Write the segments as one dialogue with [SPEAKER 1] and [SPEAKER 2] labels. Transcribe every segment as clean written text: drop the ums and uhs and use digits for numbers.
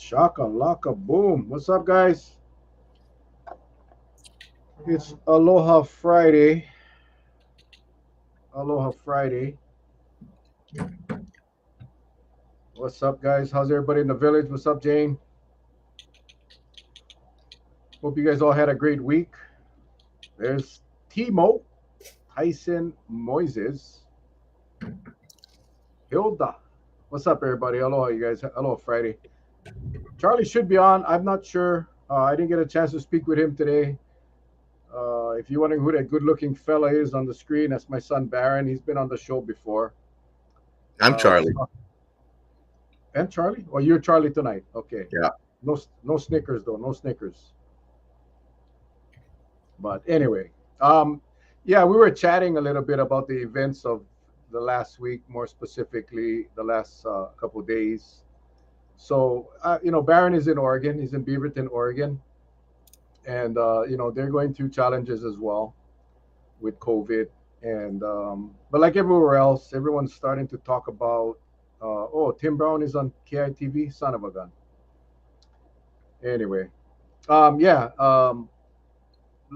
[SPEAKER 1] Shaka laka boom. What's up, guys? It's Aloha Friday. Aloha Friday. What's up, guys? How's everybody in the village? What's up, Jane? Hope you guys all had a great week. There's Timo, Tyson, Moises, Hilda. What's up, everybody? Aloha, you guys. Aloha Friday. Charlie should be on. I'm not sure. I didn't get a chance to speak with him today. If you're wondering who that good-looking fella is on the screen, that's my son Baron. He's been on the show before.
[SPEAKER 2] I'm
[SPEAKER 1] We'll
[SPEAKER 2] Charlie.
[SPEAKER 1] talk. And Charlie? Oh, you're Charlie tonight. Okay.
[SPEAKER 2] Yeah.
[SPEAKER 1] No Snickers though. No Snickers. But anyway, um, yeah, we were chatting a little bit about the events of the last week, more specifically the last couple of days. So, Baron is in Oregon. He's in Beaverton, Oregon, and they're going through challenges as well with COVID. And but like everywhere else, everyone's starting to talk about, oh, Tim Brown is on KITV, son of a gun. Anyway, yeah,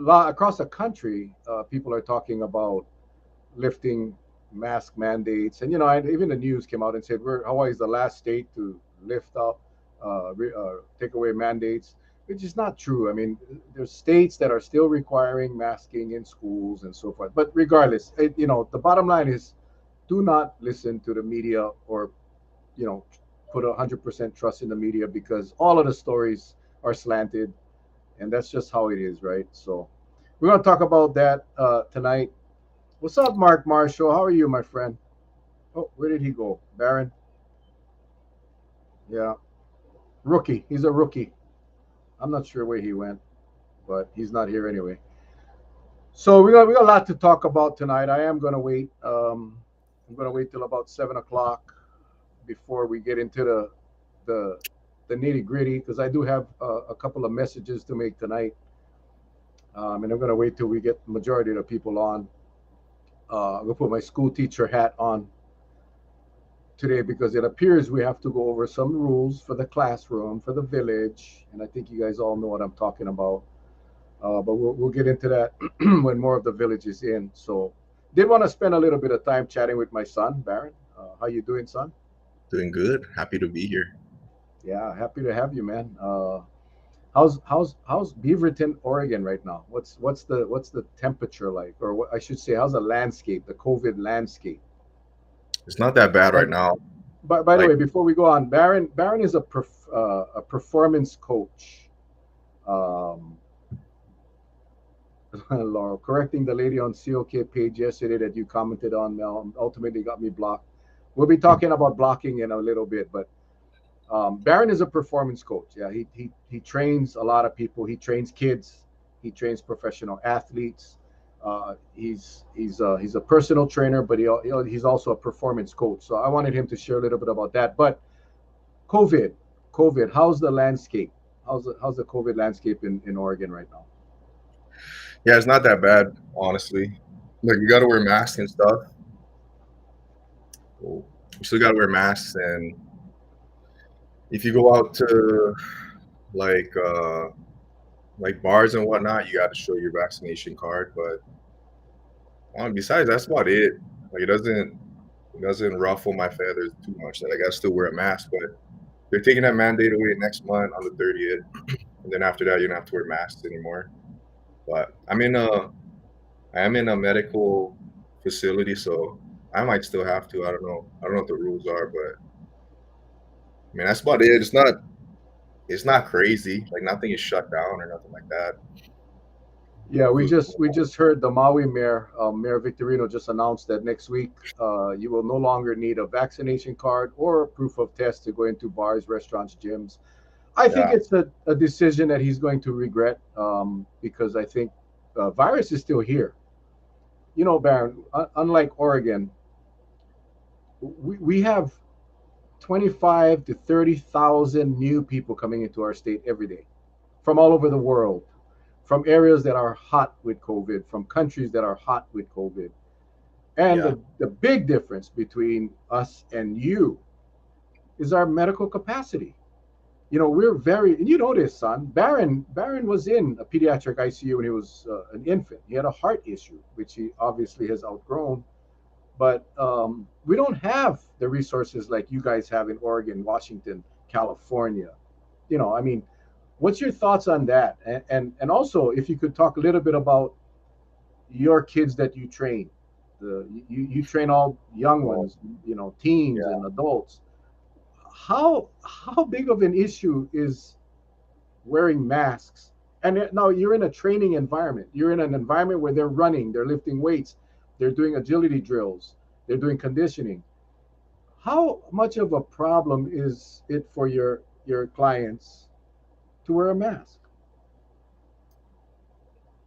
[SPEAKER 1] across the country, people are talking about lifting mask mandates, and even the news came out and said Hawaii is the last state to lift up, take away mandates, which is not true. I mean, there's states that are still requiring masking in schools and so forth. But regardless, the bottom line is, do not listen to the media or you know put 100% trust in the media because all of the stories are slanted, and that's just how it is, right? So we're going to talk about that tonight. What's up, Mark Marshall? How are you, my friend? Oh, where did he go? Baron? Yeah. Rookie. He's a rookie. I'm not sure where he went, but he's not here anyway. So we got a lot to talk about tonight. I am gonna wait. I'm gonna wait till about 7 o'clock before we get into the the nitty gritty because I do have a couple of messages to make tonight, and I'm gonna wait till we get the majority of the people on. I'm gonna put my school teacher hat on today because it appears we have to go over some rules for the classroom, for the village, and I think you guys all know what I'm talking about. But we'll get into that when more of the village is in. So, did want to spend a little bit of time chatting with my son, Baron. How you doing, son?
[SPEAKER 2] Doing good. Happy to be here.
[SPEAKER 1] Yeah, happy to have you, man. How's Beaverton, Oregon right now? What's the temperature like, or what I should say, how's the landscape, the COVID landscape?
[SPEAKER 2] It's not that bad right
[SPEAKER 1] And
[SPEAKER 2] now.
[SPEAKER 1] by the
[SPEAKER 2] Like,
[SPEAKER 1] way, before we go on, Baron is a performance coach. Um, Laurel, correcting the lady on COK page yesterday that you commented on, Mel, ultimately got me blocked. We'll be talking about blocking in a little bit, but Baron is a performance coach. Yeah, he trains a lot of people. He trains kids. He trains professional athletes. He's a personal trainer, but he's also a performance coach. So I wanted him to share a little bit about that. But COVID, COVID, how's the landscape? How's the COVID landscape in Oregon right now?
[SPEAKER 2] yeah, it's not that bad, honestly. Like, you got to wear masks and stuff. You still got to wear masks. And if you go out to like, uh, like bars and whatnot, you got to show your vaccination card. But besides, that's about it. Like, it doesn't ruffle my feathers too much. Like, I got to still wear a mask. But they're taking that mandate away next month on the 30th. And then after that, you don't have to wear masks anymore. But I am in a medical facility, so I might still have to. I don't know. I don't know what the rules are, but I mean that's about it. It's not crazy. Like nothing is shut down or nothing like that.
[SPEAKER 1] Yeah, we
[SPEAKER 2] So,
[SPEAKER 1] just we just heard the Maui mayor, Mayor Victorino, just announced that next week you will no longer need a vaccination card or proof of test to go into bars, restaurants, gyms. I think
[SPEAKER 2] yeah,
[SPEAKER 1] it's a decision that he's going to regret because I think virus is still here. Baron, unlike Oregon, we have 25 to 30,000 new people coming into our state every day from all over the world, from areas that are hot with COVID, from countries that are hot with COVID. And
[SPEAKER 2] yeah,
[SPEAKER 1] the big difference between us and you is our medical capacity. we're very, and you know this, son. Baron was in a pediatric ICU when he was an infant. He had a heart issue, which he obviously has outgrown. But we don't have the resources like you guys have in Oregon, Washington, California. I mean, what's your thoughts on that? And also, if you could talk a little bit about your kids that you train. You train all young
[SPEAKER 2] Well,
[SPEAKER 1] ones, teens
[SPEAKER 2] yeah.
[SPEAKER 1] and adults. How big of an issue is wearing masks? And now you're in a training environment. You're in an environment where they're running, they're lifting weights, they're doing agility drills, they're doing conditioning. How much of a problem is it for your clients to wear a mask?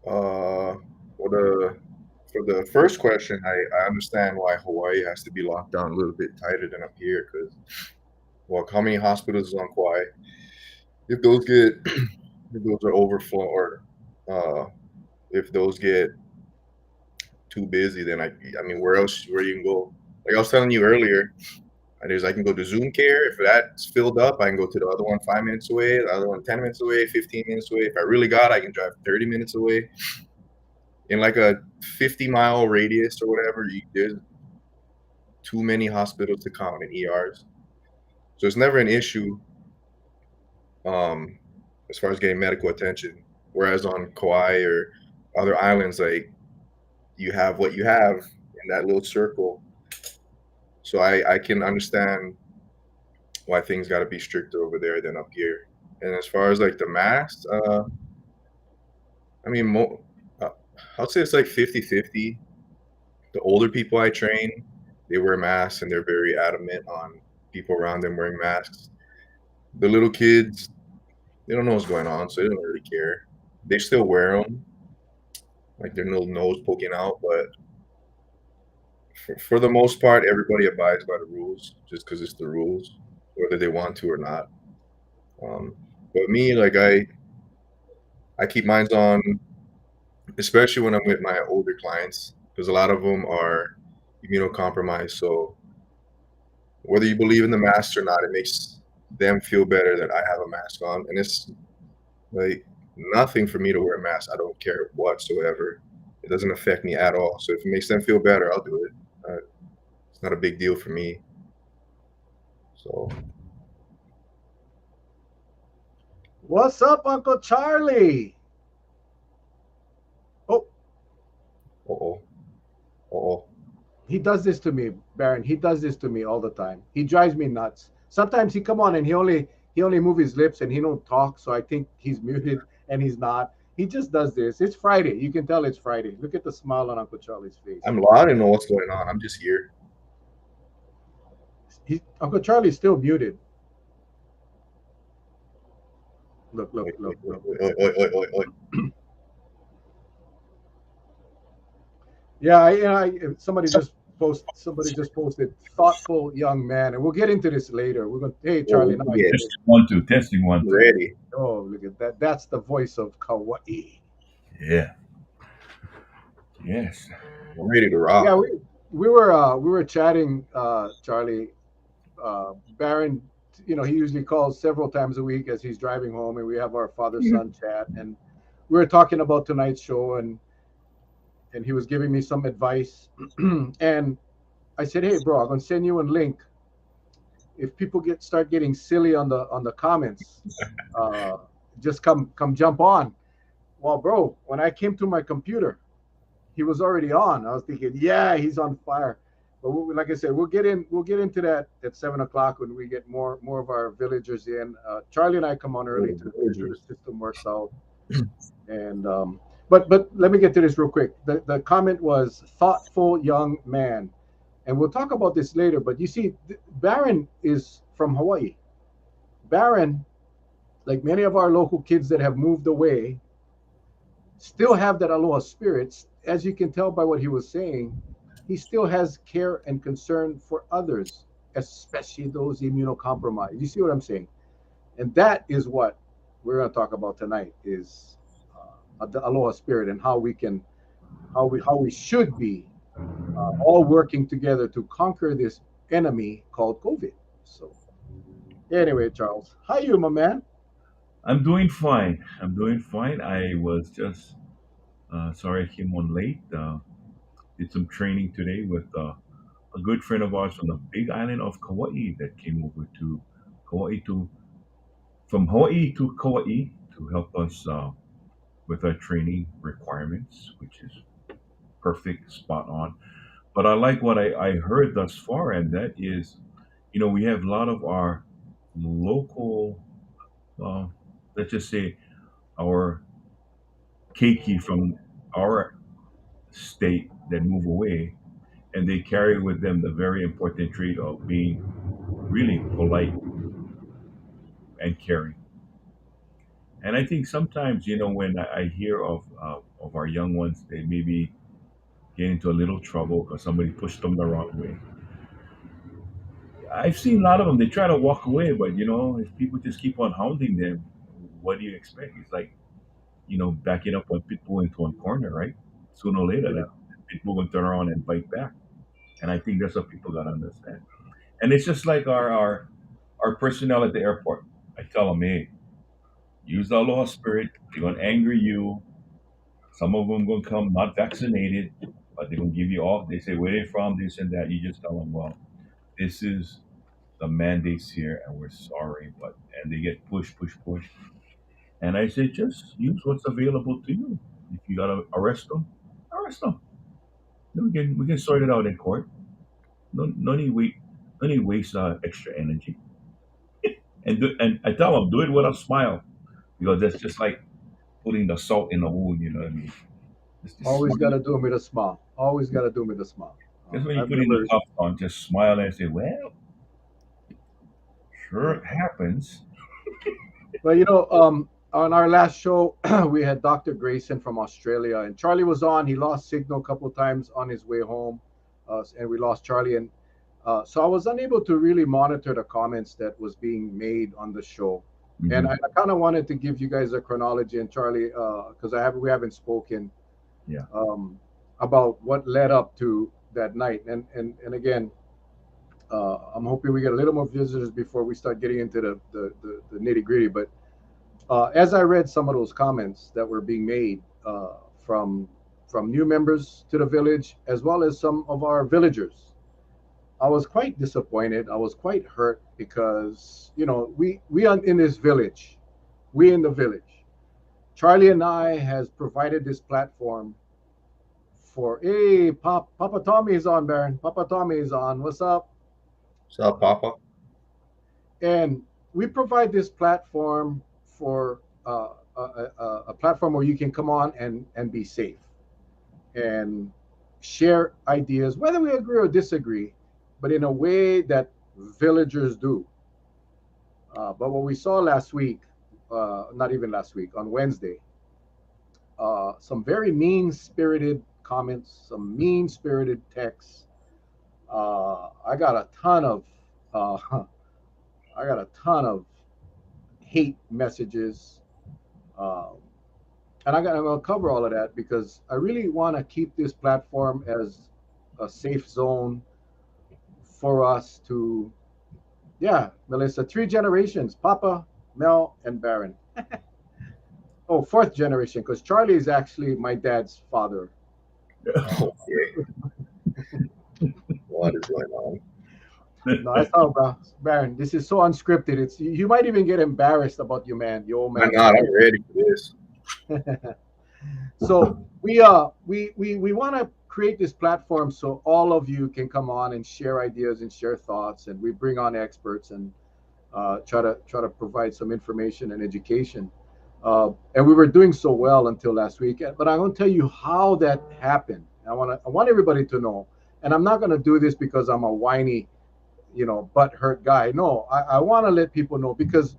[SPEAKER 2] Uh, for the first question, I understand why Hawaii has to be locked down a little bit tighter than up here because, well, how many hospitals is on Kauai? If those get if those are overflow or uh, if those get too busy, then I mean, where you can go? Like I was telling you earlier, I can go to Zoom Care. If that's filled up, I can go to the other one 5 minutes away, the other one 10 minutes away, 15 minutes away. If I really got, I can drive 30 minutes away in like a 50-mile radius or whatever. There's too many hospitals to count and ERs, so it's never an issue um, as far as getting medical attention. Whereas on Kauai or other islands, like you have what you have in that little circle. So I can understand why things got to be stricter over there than up here. And as far as like the masks, I mean, uh, I'll say it's like 50-50. The older people I train, they wear masks and they're very adamant on people around them wearing masks. The little kids, they don't know what's going on, so they don't really care. They still wear them, like their little nose poking out, but for the most part, everybody abides by the rules just because it's the rules, whether they want to or not. Um, but me, like I keep mine on, especially when I'm with my older clients, because a lot of them are immunocompromised. So whether you believe in the mask or not, it makes them feel better that I have a mask on, and it's like nothing for me to wear a mask. I don't care whatsoever. It doesn't affect me at all. So if it makes them feel better, I'll do it. It's not a big deal for me. So
[SPEAKER 1] What's up, Uncle Charlie? Oh,
[SPEAKER 2] oh, oh,
[SPEAKER 1] he does this to me, Baron. He does this to me all the time. He drives me nuts. Sometimes he come on and he only move his lips and he don't talk, so I think he's muted and he's not. He just does this. It's Friday. You can tell it's Friday. Look at the smile on Uncle Charlie's face.
[SPEAKER 2] I don't know what's going on. I'm just here.
[SPEAKER 1] Uncle Charlie's still muted. Look, look,
[SPEAKER 2] Oi,
[SPEAKER 1] look,
[SPEAKER 2] oi,
[SPEAKER 1] look.
[SPEAKER 2] oi, oi, oi, oi, oi.
[SPEAKER 1] Yeah, somebody just posted thoughtful young man, and we'll get into this later. We're going. Hey, Charlie,
[SPEAKER 2] Oh,
[SPEAKER 1] now I
[SPEAKER 2] yeah,
[SPEAKER 1] get it.
[SPEAKER 3] Testing 1 2, testing 1 2.
[SPEAKER 2] ready.
[SPEAKER 1] Oh, look at that. That's the voice of Kauai.
[SPEAKER 3] Yeah. Yes.
[SPEAKER 2] I'm ready to
[SPEAKER 1] Yeah,
[SPEAKER 2] rock.
[SPEAKER 1] we were chatting, Charlie. Baron, he usually calls several times a week as he's driving home, and we have our father son chat, and we were talking about tonight's show, and he was giving me some advice, and I said, hey, bro, I'm gonna send you a link. If people start getting silly on the comments, uh, just come jump on. Well, bro, when I came to my computer, he was already on. I was thinking, yeah, he's on fire. But like I said, we'll get into that at 7 o'clock when we get more of our villagers in. Charlie and I come on early to make sure the system works out. And but let me get to this real quick. The comment was thoughtful young man, and we'll talk about this later. But you see, Baron is from Hawaii. Baron, like many of our local kids that have moved away, still have that aloha spirit. As you can tell by what he was saying, he still has care and concern for others, especially those immunocompromised. You see what I'm saying? And that is what we're going to talk about tonight: is the aloha spirit and how we should be all working together to conquer this enemy called COVID. So Anyway, Charles, how you, my man?
[SPEAKER 3] I'm doing fine. I'm doing fine. I was just sorry I came on late. Did some training today with a good friend of ours from the big island of Kauai that came over to Kauai to from Hawaii to Kauai to help us with our training requirements, which is perfect, spot on. But I like what I heard thus far, and that is, we have a lot of our local, uh, let's just say, our keiki from our state that move away, and they carry with them the very important trait of being really polite and caring. And I think sometimes, when I hear of our young ones, they maybe get into a little trouble because somebody pushed them the wrong way. I've seen a lot of them. They try to walk away, but if people just keep on hounding them, what do you expect? It's like backing up on pitbull into one corner, right? Sooner or later,
[SPEAKER 1] Yeah,
[SPEAKER 3] that pitbull will turn around and bite back. And I think that's what people gotta understand. And it's just like our personnel at the airport. I tell them, hey, use the aloha spirit. They're gonna anger you. Some of them gonna come not vaccinated, but they're gonna give you all. They say where they from, this and that. You just tell them, well, this is the mandates here, and we're sorry, but and they get push, push, push. And I say, just use what's available to you. If you gotta arrest them, arrest them. We can sort it out in court. No need wait. No need waste extra energy. And I tell them, do it with a smile because that's just like putting the salt in the wound. You know what I mean? Just
[SPEAKER 1] always
[SPEAKER 3] smile.
[SPEAKER 1] got to do me the smile. Always got to do me the smile.
[SPEAKER 3] Just when you
[SPEAKER 1] I've
[SPEAKER 3] put in the
[SPEAKER 1] never,
[SPEAKER 3] cuffs on, just smile and say, well, sure it happens.
[SPEAKER 1] but on our last show, we had Dr. Grayson from Australia, and Charlie was on. He lost signal a couple of times on his way home, and we lost Charlie. And so I was unable to really monitor the comments that was being made on the show. And
[SPEAKER 3] Hmm.
[SPEAKER 1] I kind of wanted to give you guys a chronology, and Charlie, because we haven't spoken
[SPEAKER 3] Yeah.
[SPEAKER 1] um, about what led up to that night. And again, I'm hoping we get a little more visitors before we start getting into the nitty gritty. But as I read some of those comments that were being made from new members to the village, as well as some of our villagers, I was quite disappointed. I was quite hurt because we are in this village, we in the village. Charlie and I has provided this platform for Papa Tommy is on, Baron. Papa Tommy is on. What's up?
[SPEAKER 2] What's up, Papa?
[SPEAKER 1] And we provide this platform for a platform where you can come on and be safe and share ideas, whether we agree or disagree, but in a way that villagers do. But what we saw last week, not even last week, on Wednesday, some very mean spirited comments, some mean spirited texts. I got a ton of uh, I got a ton of hate messages. Um, and I'm going to cover all of that because I really want to keep this platform as a safe zone for us to, yeah, Melissa, three generations, Papa, Mel, and Baron. Oh, fourth generation, because Charlie is actually my dad's father.
[SPEAKER 2] Okay, what is going on?
[SPEAKER 1] No, that's how, bro. Baron, this is so unscripted. It's you might even get embarrassed about you, man, you old
[SPEAKER 2] Why
[SPEAKER 1] man.
[SPEAKER 2] not? I'm ready for this.
[SPEAKER 1] So we want to create this platform so all of you can come on and share ideas and share thoughts, and we bring on experts and try to provide some information and education. And we were doing so well until last week. But I want to tell you how that happened. I want everybody to know. And I'm not going to do this because I'm a whiny, butt hurt guy. No, I want to let people know because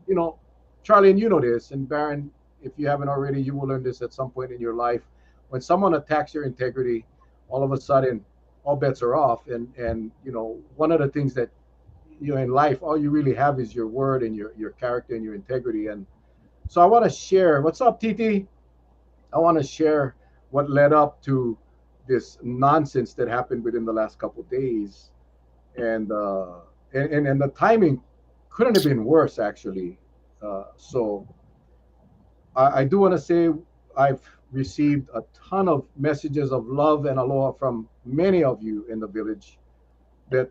[SPEAKER 1] Charlie, and you know this, and Baron, if you haven't already, you will learn this at some point in your life. When someone attacks your integrity, all of a sudden, all bets are off. And one of the things that in life, all you really have is your word and your character and your integrity. And so I want to share. What's up, TT? I want to share what led up to this nonsense that happened within the last couple of days, and the timing couldn't have been worse, actually. So I do want to say I've received a ton of messages of love and aloha from many of you in the village that,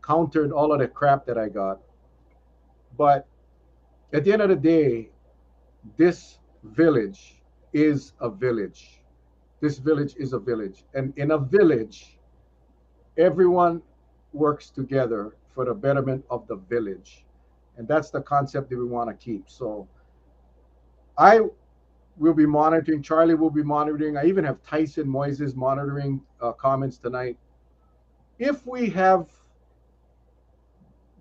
[SPEAKER 1] countered all of the crap that I got. But at the end of the day, this village is a village. This village is a village. And in a village, everyone works together for the betterment of the village. And that's the concept that we want to keep. So I will be monitoring. Charlie will be monitoring. I even have Tyson Moises monitoring comments tonight. If we have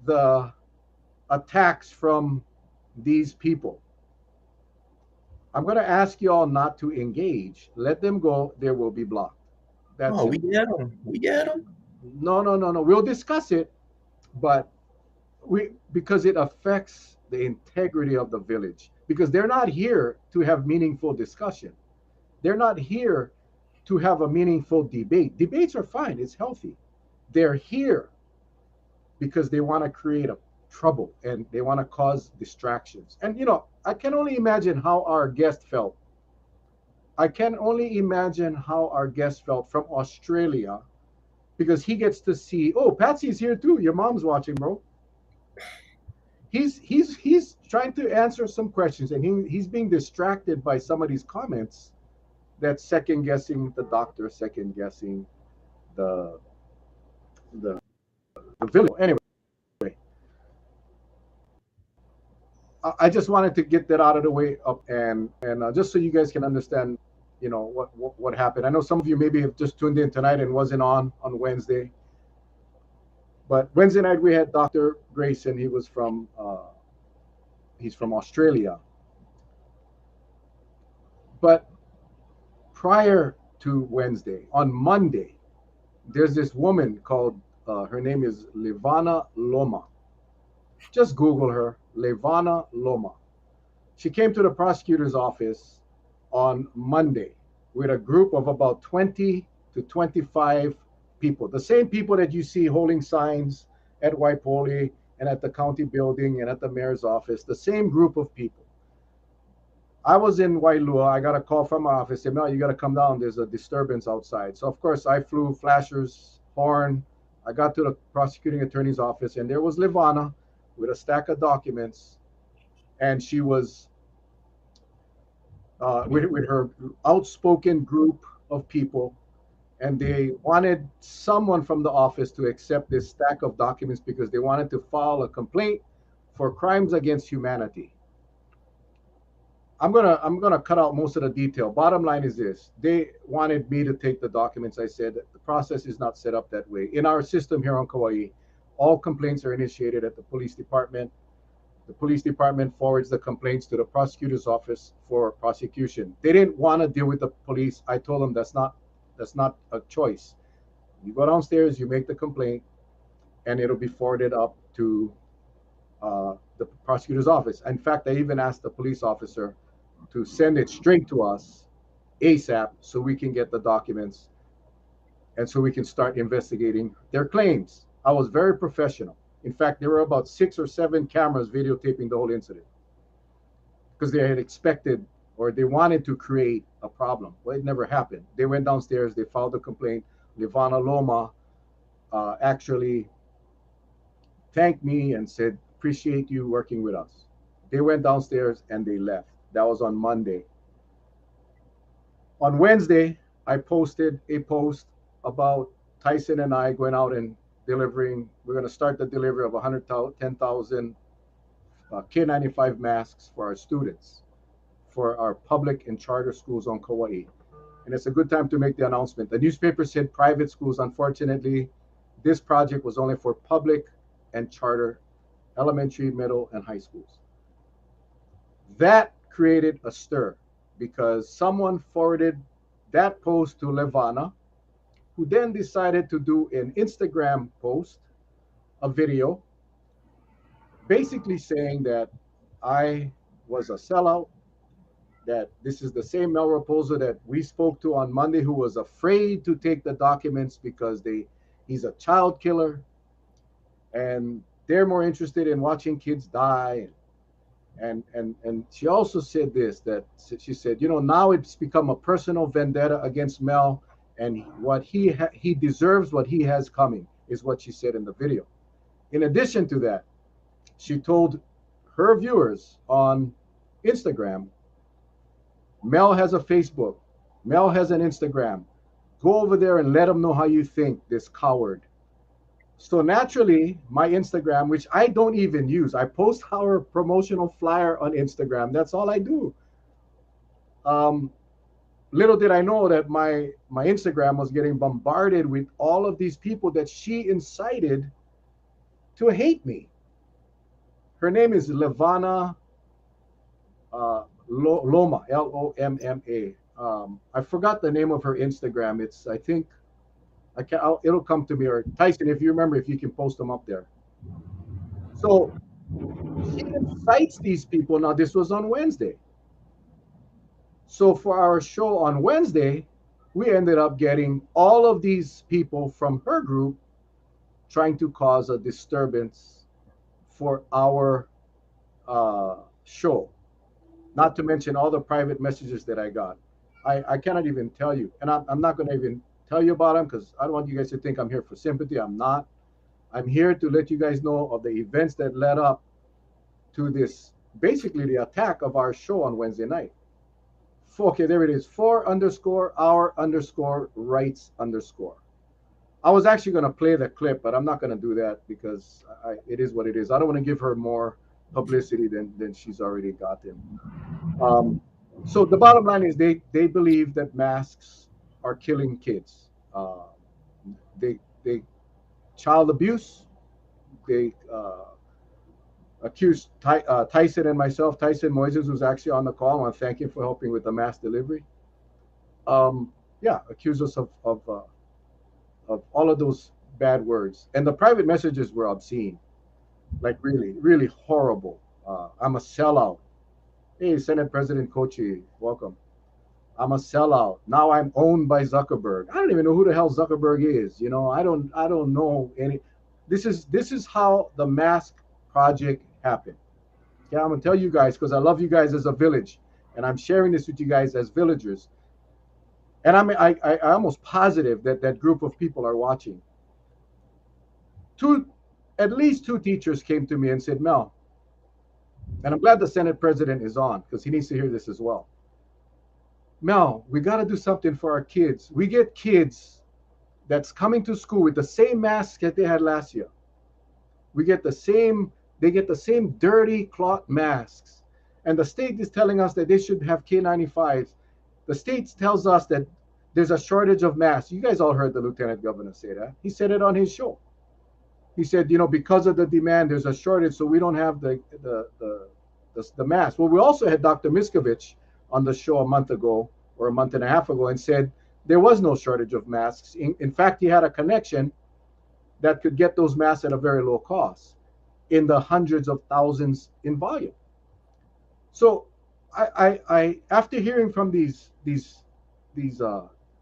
[SPEAKER 1] the attacks from these people, I'm going to ask you all not to engage. Let them go. They will be blocked. That's
[SPEAKER 2] Oh,
[SPEAKER 1] it.
[SPEAKER 2] we get them. We get them.
[SPEAKER 1] No, no, no, no. We'll discuss it, but because it affects the integrity of the village. Because they're not here to have meaningful discussion. They're not here to have a meaningful debate. Debates are fine. It's healthy. They're here because they want to create a trouble and they want to cause distractions. And I can only imagine how our guest felt. I can only imagine how our guest felt from Australia because he gets to see, oh, Patsy's here too. Your mom's watching, bro. He's trying to answer some questions and he's being distracted by some of these comments that's second guessing the doctor, second guessing the the, the village. Anyway, I just wanted to get that out of the way up and just so you guys can understand, what happened. I know some of you maybe have just tuned in tonight and wasn't on Wednesday, but Wednesday night we had Dr. Grayson. He's from Australia, but prior to Wednesday, on Monday, there's this woman called her name is Levana Loma. Just Google her, Levana Loma. She came to the prosecutor's office on Monday with a group of about 20 to 25 people, the same people that you see holding signs at Waipoli and at the county building and at the mayor's office, the same group of people. I was in Wailua. I got a call from my office saying, "Mel, you got to come down. There's a disturbance outside." So, of course, I flew flashers, horn. I got to the prosecuting attorney's office, and there was Levana with a stack of documents, and she was with her outspoken group of people, and they wanted someone from the office to accept this stack of documents because they wanted to file a complaint for crimes against humanity. I'm gonna cut out most of the detail. Bottom line is this: they wanted me to take the documents. I said the process is not set up that way. In our system here on Kauai, all complaints are initiated at the police department. The police department forwards the complaints to the prosecutor's office for prosecution. They didn't want to deal with the police. I told them that's not a choice. You go downstairs, you make the complaint, and it'll be forwarded up to the prosecutor's office. In fact, I even asked the police officer to send it straight to us ASAP so we can get the documents and so we can start investigating their claims. I was very professional. In fact, there were about 6 or 7 cameras videotaping the whole incident because they had expected or they wanted to create a problem. Well, it never happened. They went downstairs, they filed a complaint. Levana Loma actually thanked me and said, "Appreciate you working with us." They went downstairs and they left. That was on Monday. On Wednesday, I posted a post about Tyson and I going out and delivering. We're going to start the delivery of 110,000 K95 masks for our students, for our public and charter schools on Kauai. And it's a good time to make the announcement. The newspaper said private schools. Unfortunately, this project was only for public and charter elementary, middle, and high schools. That created a stir because someone forwarded that post to Levana, who then decided to do an Instagram post, a video, basically saying that I was a sellout, that this is the same Mel Rapozo that we spoke to on Monday who was afraid to take the documents because he's a child killer. And they're more interested in watching kids die. And she also said this, that she said, now it's become a personal vendetta against Mel, and what he deserves, what he has coming, is what she said in the video. In addition to that, she told her viewers on Instagram, Mel has a Facebook, Mel has an Instagram. Go over there and let them know how you think, this coward. So naturally, my Instagram, which I don't even use, I post our promotional flyer on Instagram. That's all I do. Um, Little did I know that my Instagram was getting bombarded with all of these people that she incited to hate me. Her name is Levana Loma, Lomma. I forgot the name of her Instagram. It's, I think, it'll come to me. Or Tyson, if you remember, if you can post them up there. So she incites these people. Now, this was on Wednesday. So for our show on Wednesday, we ended up getting all of these people from her group trying to cause a disturbance for our show. Not to mention all the private messages that I got. I cannot even tell you. And I'm not going to even tell you about them because I don't want you guys to think I'm here for sympathy. I'm not. I'm here to let you guys know of the events that led up to this, basically the attack of our show on Wednesday night. Okay, there it is. _our_rights_. I was actually going to play the clip, but I'm not going to do that because it is what it is. I don't want to give her more publicity than she's already gotten. So the bottom line is they believe that masks are killing kids. They child abuse. They accused Tyson and myself. Tyson Moises, who's actually on the call. I want to thank him for helping with the mass delivery. Accused us of all of those bad words. And the private messages were obscene, like really, really horrible. I'm a sellout. Hey, Senate President Kochi, welcome. I'm a sellout. Now I'm owned by Zuckerberg. I don't even know who the hell Zuckerberg is. I don't know any. This is how the mask project happened. Okay, I'm gonna tell you guys because I love you guys as a village, and I'm sharing this with you guys as villagers. And I'm almost positive that group of people are watching. At least two teachers came to me and said, Mel, and I'm glad the Senate President is on because he needs to hear this as well. Mel, we got to do something for our kids. We get kids that's coming to school with the same masks that they had last year. They get the same dirty cloth masks. And the state is telling us that they should have K95s. The state tells us that there's a shortage of masks. You guys all heard the Lieutenant Governor say that. He said it on his show. He said, because of the demand, there's a shortage, so we don't have the masks. Well, we also had Dr. Miskovich on the show a month ago or a month and a half ago and said there was no shortage of masks. In fact, he had a connection that could get those masks at a very low cost in the hundreds of thousands in volume. So I after hearing from these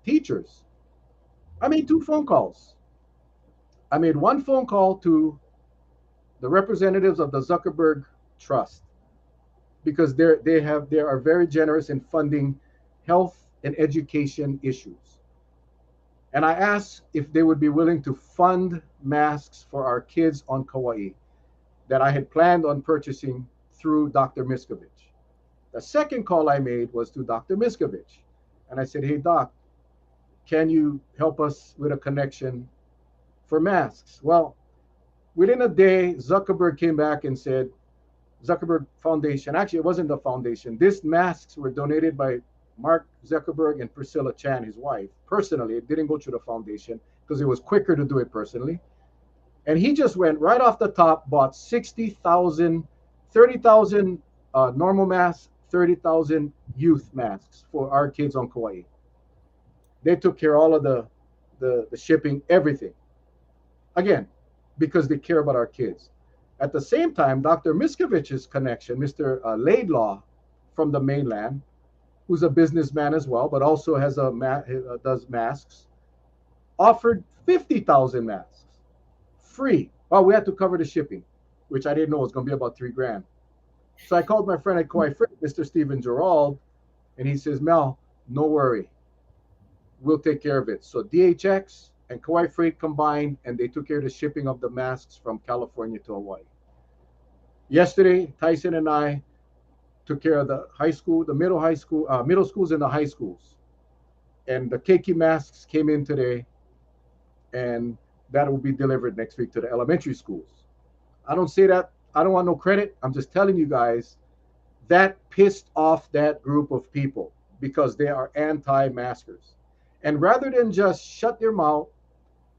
[SPEAKER 1] teachers, I made two phone calls. I made one phone call to the representatives of the Zuckerberg Trust because they are very generous in funding health and education issues. And I asked if they would be willing to fund masks for our kids on Kauai that I had planned on purchasing through Dr. Miskovich. The second call I made was to Dr. Miskovich. And I said, hey, Doc, can you help us with a connection for masks? Well, within a day, Zuckerberg came back and said, Zuckerberg Foundation, actually it wasn't the foundation. These masks were donated by Mark Zuckerberg and Priscilla Chan, his wife, personally. It didn't go through the foundation because it was quicker to do it personally. And he just went right off the top, bought 30,000 normal masks, 30,000 youth masks for our kids on Kauai. They took care of all of the shipping, everything. Again, because they care about our kids. At the same time, Dr. Miskovich's connection, Mr. Laidlaw from the mainland, who's a businessman as well, but also has does masks, offered 50,000 masks free. Well, we had to cover the shipping. which I didn't know was going to be about 3 grand. So I called my friend at Kauai Freight, Mr. Steven Gerald, and he says, Mel, no worry, we'll take care of it. So DHX and Kauai Freight combined, and they took care of the shipping of the masks from California to Hawaii. Yesterday, Tyson and I took care of the high school, the middle schools and the high schools. And the Keiki masks came in today, and that will be delivered next week to the elementary schools. I don't say that, I don't want no credit. I'm just telling you guys that pissed off that group of people because they are anti-maskers. And rather than just shut their mouth,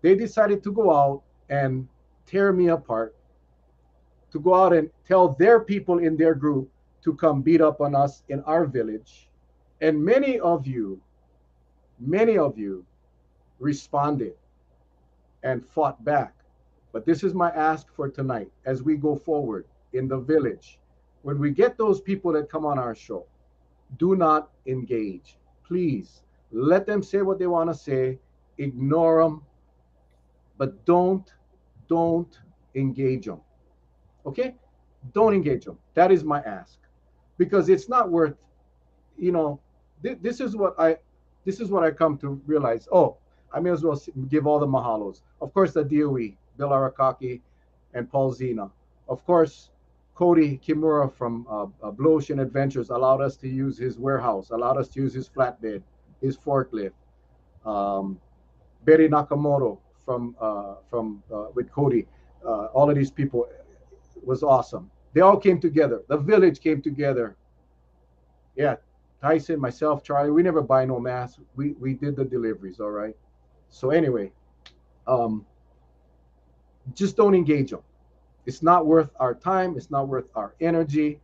[SPEAKER 1] they decided to go out and tear me apart, to go out and tell their people in their group to come beat up on us in our village. And many of you responded and fought back. But this is my ask for tonight as we go forward in the village. When we get those people that come on our show, do not engage. Please let them say what they want to say, ignore them, but don't engage them. Okay? Don't engage them. That is my ask. Because it's not worth, you know, this is what I come to realize. Oh, I may as well give all the mahalos. Of course, the DOE, Bill Arakaki and Paul Zena. Of course, Cody Kimura from Blue Ocean Adventures allowed us to use his warehouse, allowed us to use his flatbed, his forklift. Betty Nakamoto from with Cody. All of these people was awesome. They all came together. The village came together. Yeah, Tyson, myself, Charlie, we never buy no masks. We did the deliveries, all right? So anyway, just don't engage them. It's not worth our time. It's not worth our energy.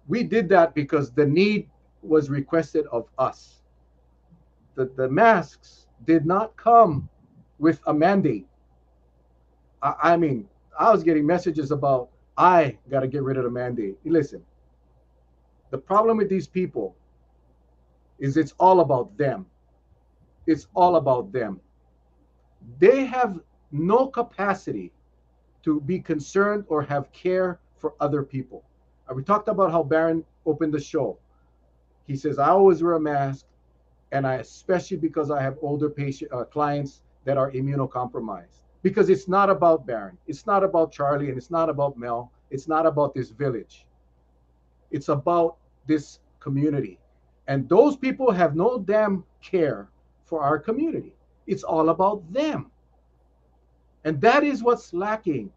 [SPEAKER 1] We did that because the need was requested of us. The masks did not come with a mandate. I mean, I was getting messages about I got to get rid of the mandate. Listen, the problem with these people is it's all about them. It's all about them. They have no capacity to be concerned or have care for other people. We talked about how Baron opened the show. He says, I always wear a mask, and I especially because I have older clients that are immunocompromised. Because it's not about Baron. It's not about Charlie, and it's not about Mel. It's not about this village. It's about this community. And those people have no damn care for our community. It's all about them. And that is what's lacking.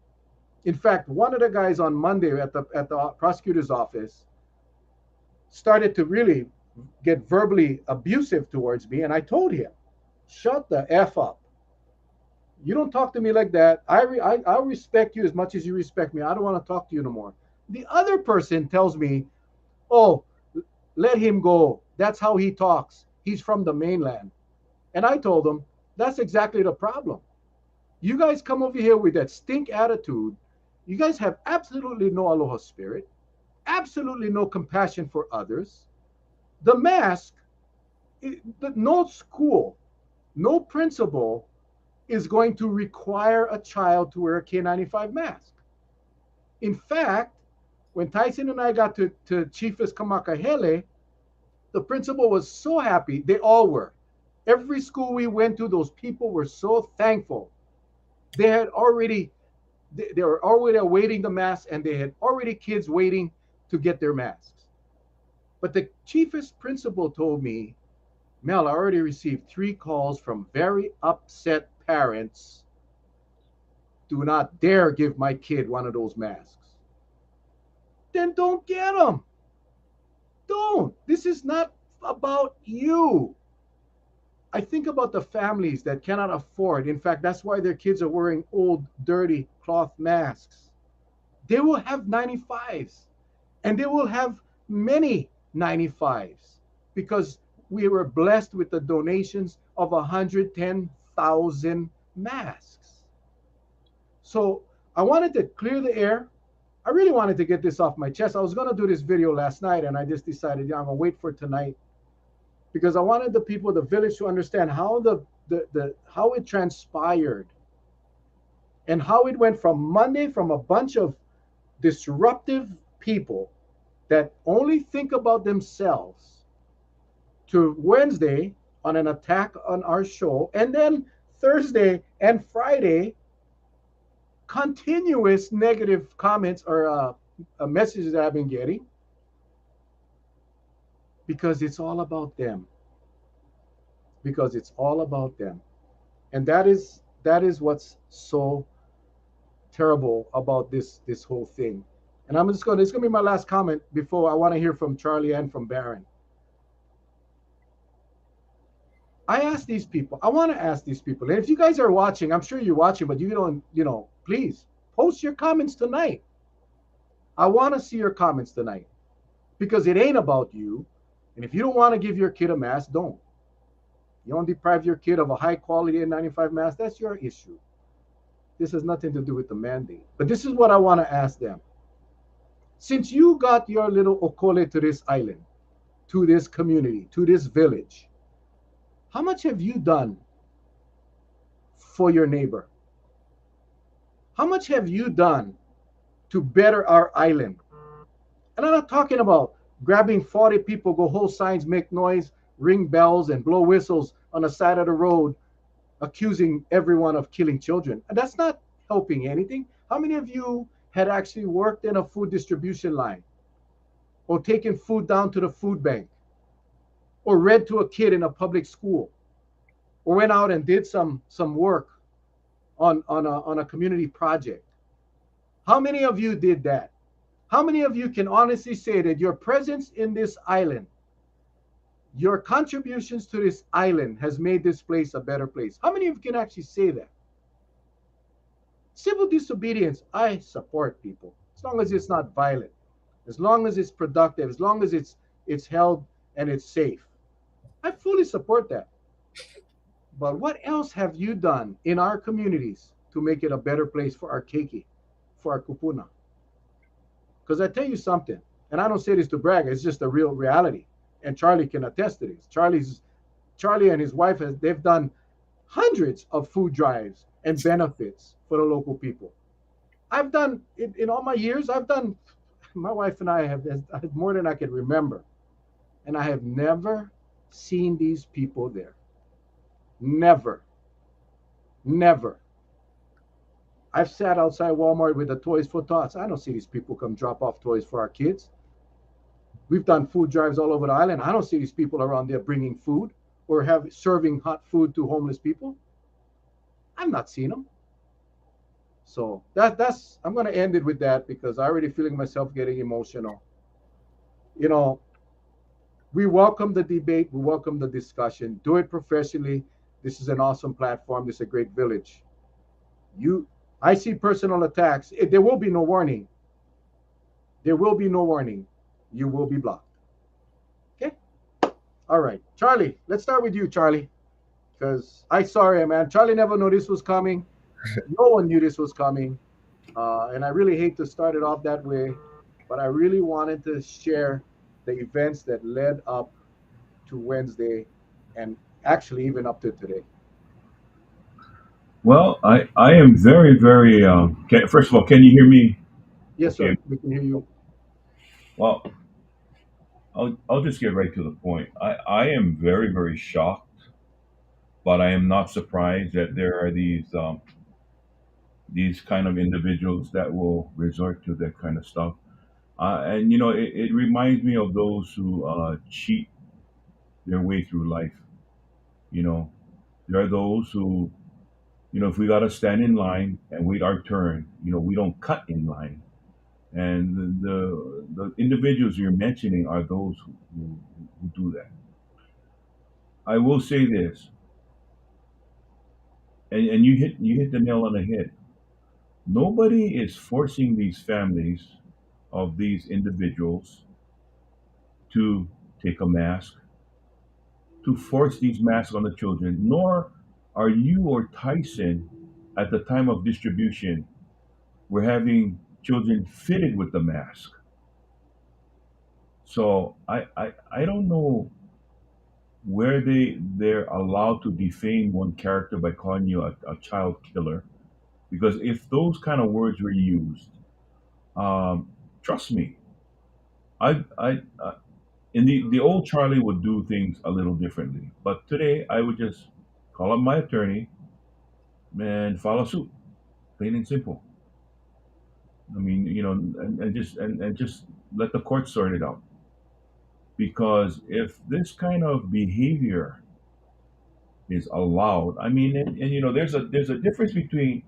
[SPEAKER 1] In fact, one of the guys on Monday at the prosecutor's office started to really get verbally abusive towards me, and I told him, shut the F up. You don't talk to me like that. I respect you as much as you respect me. I don't want to talk to you no more. The other person tells me, oh, let him go. That's how he talks. He's from the mainland. And I told him, that's exactly the problem. You guys come over here with that stink attitude. You guys have absolutely no aloha spirit, absolutely no compassion for others. The mask, no school, no principal is going to require a child to wear a K95 mask. In fact, when Tyson and I got to Chiefus Kamakahele, the principal was so happy. They all were. Every school we went to, those people were so thankful. They were already awaiting the mask, and they had already kids waiting to get their masks. But the Chiefus principal told me, Mel, I already received 3 calls from very upset parents. Do not dare give my kid one of those masks. Then don't get them. Don't. This is not about you. I think about the families that cannot afford. In fact, that's why their kids are wearing old, dirty cloth masks. They will have 95s, and they will have many 95s because we were blessed with the donations of 110,000 masks. So I wanted to clear the air. I really wanted to get this off my chest. I was going to do this video last night, and I just decided, yeah, I'm going to wait for tonight because I wanted the people of the village to understand how how it transpired. and how it went from Monday from a bunch of disruptive people that only think about themselves to Wednesday on an attack on our show, and then Thursday and Friday, continuous negative comments or messages that I've been getting because it's all about them. Because it's all about them, and that is what's so terrible about this whole thing. And I'm just going. It's going to be my last comment before I want to hear from Charlie and from Baron. I ask these people. I want to ask these people. And if you guys are watching, I'm sure you're watching, but you don't. Please post your comments tonight. I want to see your comments tonight because it ain't about you. And if you don't want to give your kid a mask, don't. You don't deprive your kid of a high quality N95 mask. That's your issue. This has nothing to do with the mandate. But this is what I want to ask them. Since you got your little okole to this island, to this community, to this village, how much have you done for your neighbor? How much have you done to better our island? And I'm not talking about grabbing 40 people, go hold signs, make noise, ring bells, and blow whistles on the side of the road, accusing everyone of killing children. And that's not helping anything. How many of you had actually worked in a food distribution line or taken food down to the food bank or read to a kid in a public school or went out and did some work on a community project? How many of you did that? How many of you can honestly say that your presence in this island, your contributions to this island has made this place a better place? How many of you can actually say that? Civil disobedience, I support, people, as long as it's not violent, as long as it's productive, as long as it's held and it's safe. I fully support that. But what else have you done in our communities to make it a better place for our keiki, for our kupuna? Because I tell you something, and I don't say this to brag, it's just a real reality. And Charlie can attest to this. Charlie and his wife they've done hundreds of food drives and benefits for the local people. I've done in all my years. My wife and I have more than I can remember, and I have never seen these people there. Never, never. I've sat outside Walmart with the Toys for Tots. I don't see these people come drop off toys for our kids. We've done food drives all over the island. I don't see these people around there bringing food or serving hot food to homeless people. I'm not seeing them. So that's I'm going to end it with that because I already feeling myself getting emotional. You know, we welcome the debate. We welcome the discussion. Do it professionally. This is an awesome platform. This is a great village. I see personal attacks. There will be no warning. There will be no warning. You will be blocked. Okay? All right. Charlie, let's start with you, Charlie. Because sorry, man. Charlie never knew this was coming. No one knew this was coming. And I really hate to start it off that way. But I really wanted to share the events that led up to Wednesday and actually even up to today.
[SPEAKER 3] Well, I am very, very. First of all, can you hear me?
[SPEAKER 1] Yes,
[SPEAKER 3] Okay.
[SPEAKER 1] sir. We can hear you.
[SPEAKER 3] Well, I'll just get right to the point. I am very, very shocked, but I am not surprised that there are these kind of individuals that will resort to that kind of stuff. And it reminds me of those who cheat their way through life. You know, there are those who, if we got to stand in line and wait our turn, we don't cut in line. And the individuals you're mentioning are those who do that. I will say this, and you hit the nail on the head. Nobody is forcing these families of these individuals to take a mask, to force these masks on the children, nor are you or Tyson at the time of distribution. We're having children fitted with the mask. So I don't know where they're allowed to defame one character by calling you a child killer. Because if those kind of words were used, um, trust me, I in the old Charlie would do things a little differently. But today I would just call up my attorney and follow suit, plain and simple. I mean, and just let the court sort it out. Because if this kind of behavior is allowed, I mean, and there's a difference between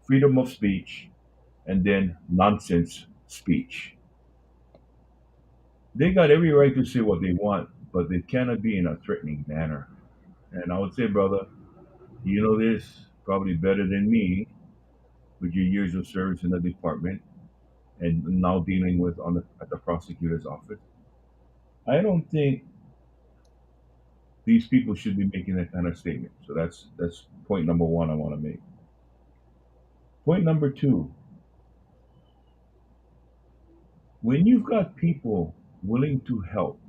[SPEAKER 3] freedom of speech and then nonsense speech. They got every right to say what they want, but they cannot be in a threatening manner. And I would say, brother, you know this probably better than me with your years of service in the department and now dealing with at the prosecutor's office. I don't think these people should be making that kind of statement. So that's point number one I want to make. Point number two, when you've got people willing to help,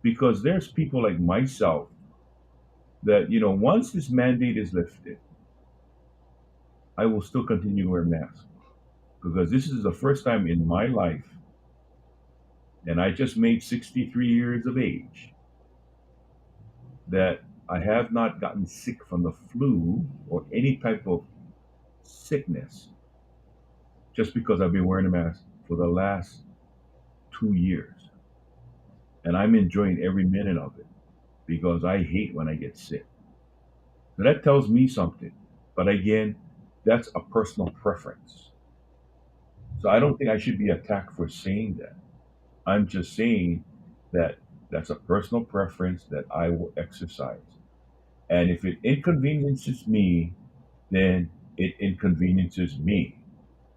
[SPEAKER 3] because there's people like myself that, once this mandate is lifted, I will still continue to wear masks because this is the first time in my life, and I just made 63 years of age, that I have not gotten sick from the flu or any type of sickness just because I've been wearing a mask for the last 2 years. And I'm enjoying every minute of it because I hate when I get sick. So that tells me something. But again, that's a personal preference. So I don't think I should be attacked for saying that. I'm just saying that that's a personal preference that I will exercise. And if it inconveniences me, then it inconveniences me.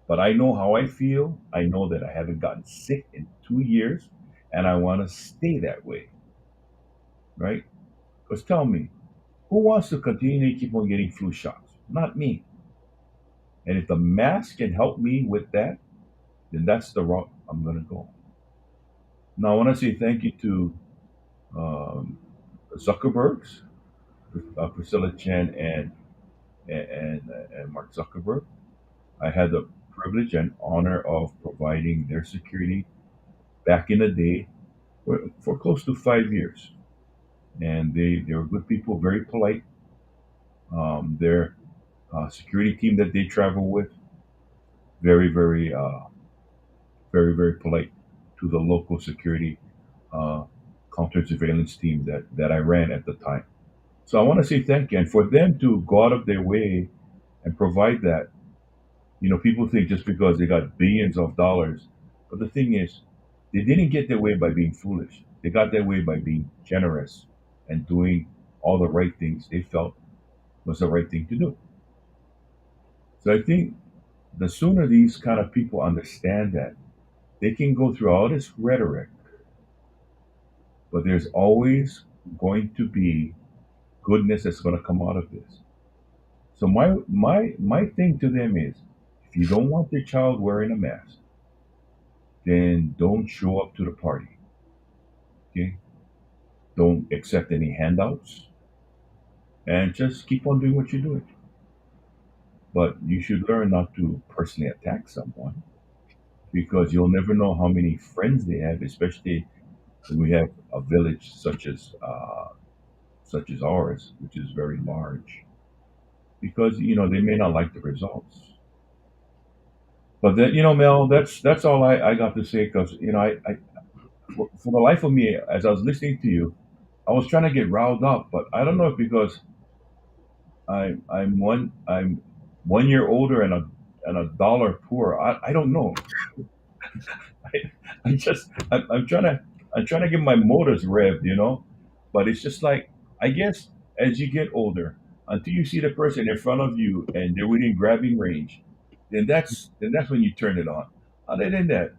[SPEAKER 3] But I know how I feel. I know that I haven't gotten sick in 2 years, and I want to stay that way, right? Because tell me, who wants to continue to keep on getting flu shots? Not me. And if the mask can help me with that, then that's the route I'm going to go. Now, I want to say thank you to um, Zuckerbergs, Priscilla Chen and Mark Zuckerberg. I had the privilege and honor of providing their security back in the day for close to 5 years. And they were good people, very polite. Their security team that they travel with, very, very polite to the local security uh, counter surveillance team that I ran at the time. So I want to say thank you. And for them to go out of their way and provide that, people think just because they got billions of dollars. But the thing is, they didn't get their way by being foolish. They got their way by being generous and doing all the right things they felt was the right thing to do. So I think the sooner these kind of people understand that, they can go through all this rhetoric, but there's always going to be goodness that's going to come out of this. So my thing to them is, if you don't want your child wearing a mask, then don't show up to the party. Okay, don't accept any handouts, and just keep on doing what you're doing. But you should learn not to personally attack someone because you'll never know how many friends they have, especially when we have a village such as ours, which is very large. Because they may not like the results. But then Mel, that's all I got to say because for the life of me, as I was listening to you, I was trying to get riled up, but I don't know if because I'm 1 year older and a dollar poor. I don't know. I, I'm trying to get my motors revved, but it's just like I guess as you get older, until you see the person in front of you and they're within grabbing range, then that's when you turn it on. Other than that,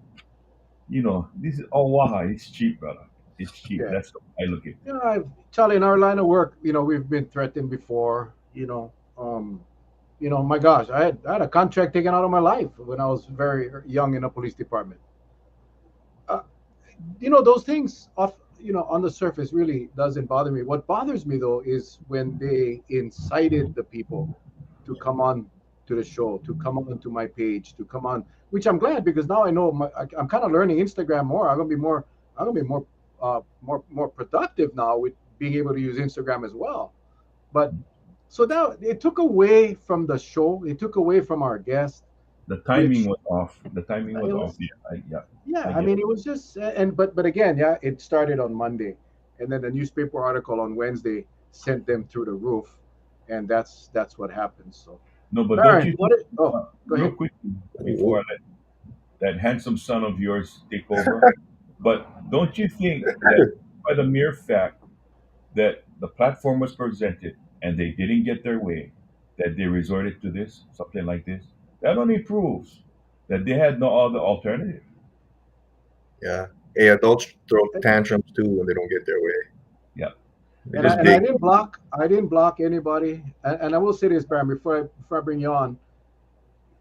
[SPEAKER 3] this is all waha. It's cheap, brother. It's cheap.
[SPEAKER 1] Yeah.
[SPEAKER 3] That's the way I look at it.
[SPEAKER 1] Charlie, in our line of work, we've been threatened before. My gosh, I had a contract taken out of my life when I was very young in a police department. Uh, those things off, on the surface really doesn't bother me. What bothers me though is when they incited the people to come on. to the show, to come on to my page, to come on, which I'm glad because now I know I'm kind of learning Instagram more. I'm gonna be more productive now with being able to use Instagram as well. But so that it took away from the show, it took away from our guest,
[SPEAKER 3] The timing
[SPEAKER 1] which
[SPEAKER 3] was off. The timing was
[SPEAKER 1] it
[SPEAKER 3] off.
[SPEAKER 1] was,
[SPEAKER 3] Yeah, yeah,
[SPEAKER 1] yeah.
[SPEAKER 3] I
[SPEAKER 1] I
[SPEAKER 3] get
[SPEAKER 1] mean,
[SPEAKER 3] it.
[SPEAKER 1] it was just and but again, yeah, it started on Monday, and then the newspaper article on Wednesday sent them through the roof, and that's what happened. So,
[SPEAKER 3] No, but don't
[SPEAKER 1] Baron,
[SPEAKER 3] you
[SPEAKER 1] what?
[SPEAKER 3] think,
[SPEAKER 1] Oh, go
[SPEAKER 3] real
[SPEAKER 1] ahead.
[SPEAKER 3] quick, before
[SPEAKER 2] Ooh.
[SPEAKER 3] I let that handsome son of yours take over, but don't you think that by the mere fact that the platform was presented and they didn't get their way, that they resorted to this, something like this, that only proves that they had no other alternative.
[SPEAKER 2] Yeah. Hey, adults throw tantrums too when they don't get their way.
[SPEAKER 3] Yeah.
[SPEAKER 2] They're
[SPEAKER 1] And I,
[SPEAKER 2] just
[SPEAKER 1] and I
[SPEAKER 2] big.
[SPEAKER 1] didn't block. I didn't block anybody. And I will say this, Baron, before I bring you on.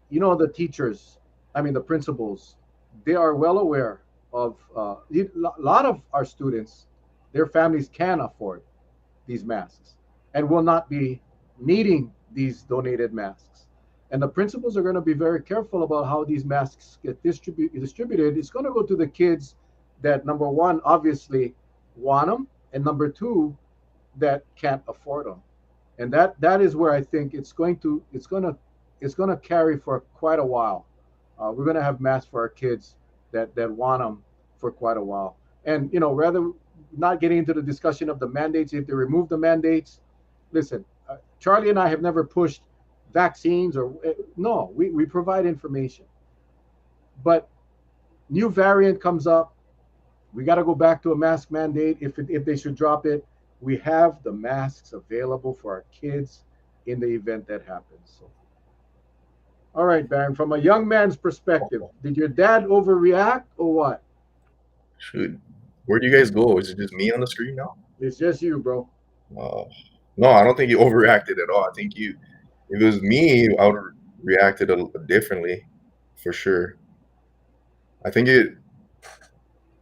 [SPEAKER 1] You know, the teachers, I mean the principals, they are well aware of a lot of our students. Their families can afford these masks and will not be needing these donated masks. And the principals are going to be very careful about how these masks get distributed. It's going to go to the kids that, number one, obviously want them, and number two, that can't afford them. And that is where I think it's going to carry for quite a while. We're going to have masks for our kids that want them for quite a while. And rather not getting into the discussion of the mandates, if they remove the mandates, listen, Charlie and I have never pushed vaccines or no, we provide information. But new variant comes up, we got to go back to a mask mandate if they should drop it. We have the masks available for our kids in the event that happens. So, all right, Baron, from a young man's perspective, did your dad overreact or what?
[SPEAKER 2] Shoot. Where do you guys go? Is it just me on the screen now?
[SPEAKER 1] It's just you, bro.
[SPEAKER 2] Uh, no, I don't think you overreacted at all. I think you, if it was me, I would have reacted differently, for sure. I think it.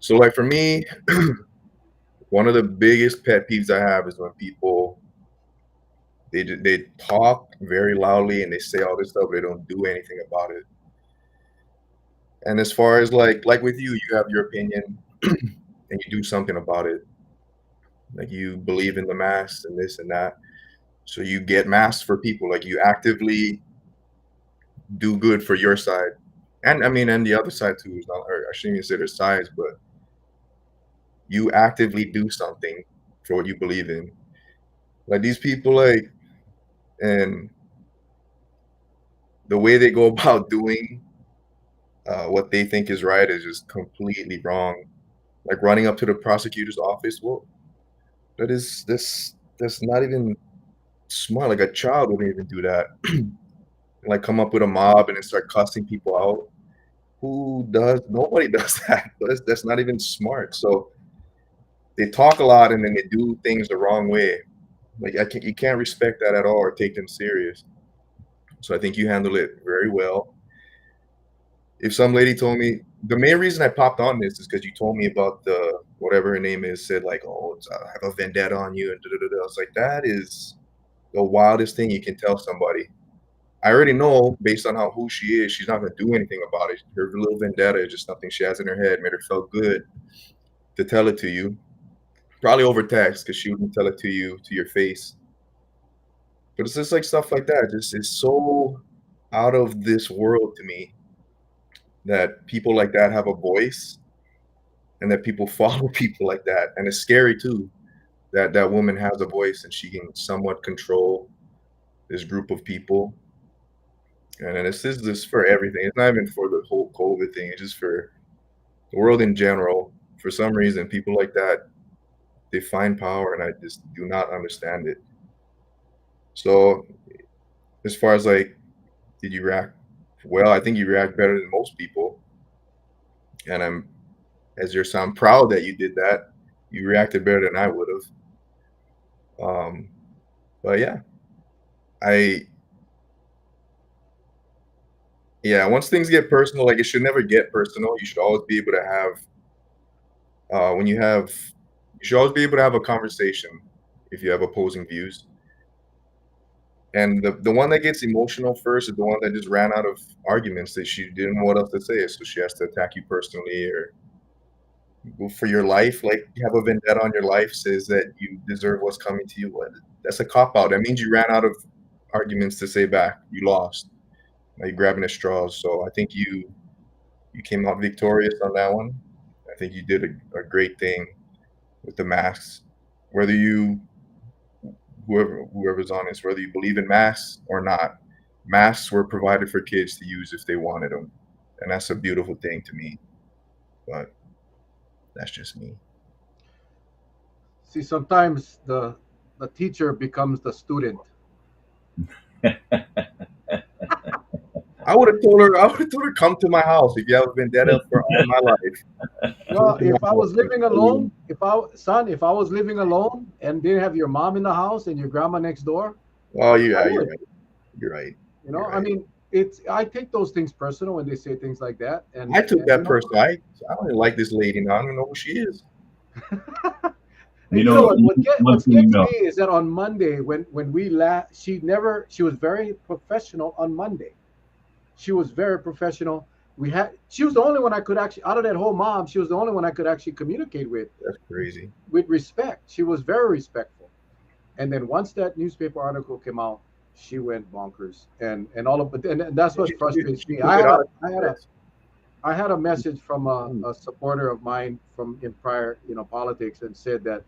[SPEAKER 2] So, like for me, one of the biggest pet peeves I have is when people they talk very loudly and they say all this stuff, but they don't do anything about it. And as far as like with you, you have your opinion and you do something about it. Like you believe in the masks and this and that. So you get masks for people. Like you actively do good for your side. And I mean and the other side too is not, or I shouldn't even say their sides, but you actively do something for what you believe in. Like these people and the way they go about doing what they think is right is just completely wrong. Like running up to the prosecutor's office, well, that's not even smart. Like a child wouldn't even do that. Like come up with a mob and then start cussing people out. Who does? Nobody does that. That's not even smart. So they talk a lot and then they do things the wrong way. Like you can't respect that at all or take them serious. So I think you handle it very well. If some lady told me the main reason I popped on this is because you told me about the whatever her name is said like, oh, I have a vendetta on you and da da da. I was like, that is the wildest thing you can tell somebody. I already know based on how who she is, she's not gonna do anything about it. Her little vendetta is just something she has in her head, made her feel good to tell it to you. Probably over text because she wouldn't tell it to you to your face. But it's just like stuff like that. Just it's so out of this world to me that people like that have a voice and that people follow people like that. And it's scary too that that woman has a voice and she can somewhat control this group of people. And then it's just for everything. It's not even for the whole COVID thing. It's just for the world in general. For some reason, people like that, they find power, and I just do not understand it. So, as far as like, did you react? Well, I think you react better than most people, and as you're so I'm proud that you did that. You reacted better than I would have. But yeah, I yeah. Once things get personal, like it should never get personal. You should always be able to have when you should always be able to have a conversation if you have opposing views. And the one that gets emotional first is the one that just ran out of arguments that she didn't know what else to say, so she has to attack you personally or go for your life. Like you have a vendetta on your life, says that you deserve what's coming to you. What? That's a cop out. That means you ran out of arguments to say back. You lost. Now you're grabbing at straws. So I think you came out victorious on that one. I think you did a great thing with the masks. Whether you whoever's honest, whether you believe in masks or not, masks were provided for kids to use if they wanted them, and that's a beautiful thing to me. But that's just me.
[SPEAKER 1] See, sometimes the teacher becomes the student.
[SPEAKER 2] I would have told her. I would have told her come to my house if you have a vendetta for all my life. Come
[SPEAKER 1] Well,
[SPEAKER 2] to
[SPEAKER 1] if
[SPEAKER 2] my
[SPEAKER 1] I
[SPEAKER 2] house.
[SPEAKER 1] was living alone, if I was living alone and didn't have your mom in the house and your grandma next door,
[SPEAKER 2] Oh,
[SPEAKER 1] I
[SPEAKER 2] yeah, you're
[SPEAKER 1] would.
[SPEAKER 2] right. You're right.
[SPEAKER 1] You know,
[SPEAKER 2] You're
[SPEAKER 1] I
[SPEAKER 2] right.
[SPEAKER 1] mean, it's I take those things personal when they say things like that,
[SPEAKER 2] I took
[SPEAKER 1] and
[SPEAKER 2] that person. I don't even like this lady now. I don't even know who she is.
[SPEAKER 3] You
[SPEAKER 1] you know
[SPEAKER 3] know,
[SPEAKER 1] what?
[SPEAKER 3] one
[SPEAKER 1] What
[SPEAKER 3] thing,
[SPEAKER 1] gets me
[SPEAKER 3] Mel.
[SPEAKER 1] is that on Monday when we she was very professional on Monday. She was very professional. She was the only one I could actually out of that whole mob. She was the only one I could actually communicate
[SPEAKER 2] That's crazy.
[SPEAKER 1] with respect. She was very respectful. And then once that newspaper article came out, she went bonkers, and all of and that's what frustrates
[SPEAKER 2] She
[SPEAKER 1] me.
[SPEAKER 2] took it out of
[SPEAKER 1] I had a message from
[SPEAKER 2] context.
[SPEAKER 1] a supporter of mine from in prior politics and said that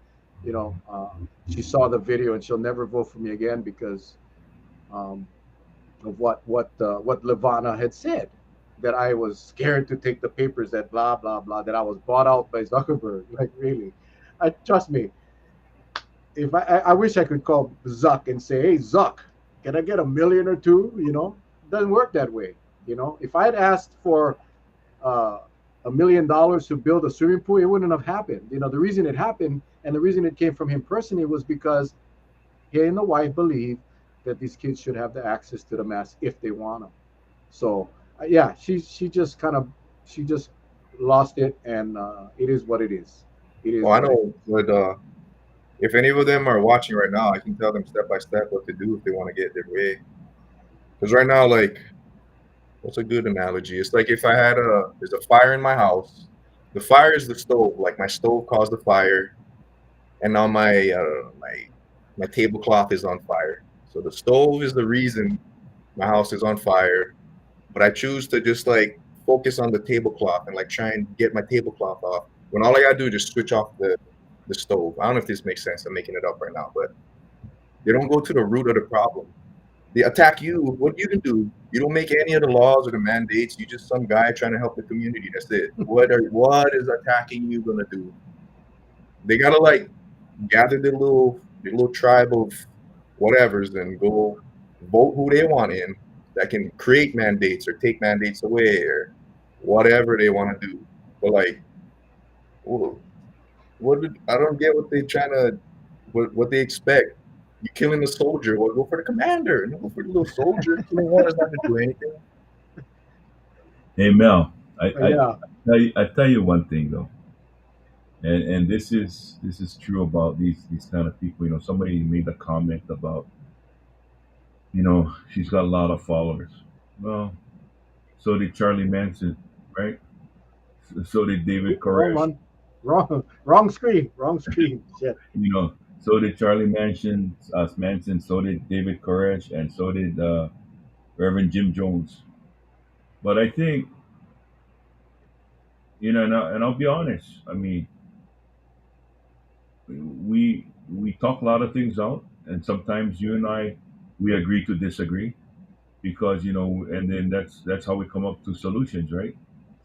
[SPEAKER 1] she saw the video and she'll never vote for me again because um, of what Levana had said, that I was scared to take the papers, that blah blah blah, that I was bought out by Zuckerberg. Like really, I trust me. If I wish I could call Zuck and say, hey Zuck, can I get a million or two? It doesn't work that way. If I had asked for uh, $1 million to build a swimming pool, it wouldn't have happened. The reason it happened and the reason it came from him personally was because he and the wife believe that these kids should have the access to the mass if they want them. So yeah, she just she just lost it, and it is what it is. It
[SPEAKER 2] Oh,
[SPEAKER 1] is
[SPEAKER 2] I
[SPEAKER 1] what it
[SPEAKER 2] know. But if any of them are watching right now, I can tell them step by step what to do if they want to get their way. Because right now, like, what's a good analogy? It's like if I had there's a fire in my house. The fire is the stove. Like my stove caused the fire, and now my tablecloth is on fire. So the stove is the reason my house is on fire. But I choose to just like focus on the tablecloth and like try and get my tablecloth off. When all I gotta do is just switch off the stove. I don't know if this makes sense. I'm making it up right now, but they don't go to the root of the problem. They attack you. What you can do? You don't make any of the laws or the mandates. You just some guy trying to help the community. That's it. What is attacking you gonna do? They gotta like gather their little tribe of whatevers and go vote who they want in that can create mandates or take mandates away or whatever they want to do. But like, I don't get what they trying to what they expect. You killing a soldier, well, go for the commander. No, go for the little soldier. Killing one is not going to do anything.
[SPEAKER 3] Hey, Mel.
[SPEAKER 1] Yeah.
[SPEAKER 3] I tell you one thing though, and this is true about these kind of people. Somebody made a comment about she's got a lot of followers. Well, so did Charlie Manson, right? So did David
[SPEAKER 1] Wrong
[SPEAKER 3] Koresh.
[SPEAKER 1] one. Wrong screen. Wrong screen. Shit.
[SPEAKER 3] So did Charlie Manson. So did David Koresh, and so did Reverend Jim Jones. But I think and I'll be honest. I mean, we talk a lot of things out, and sometimes you and I we agree to disagree because and then that's how we come up to solutions, right?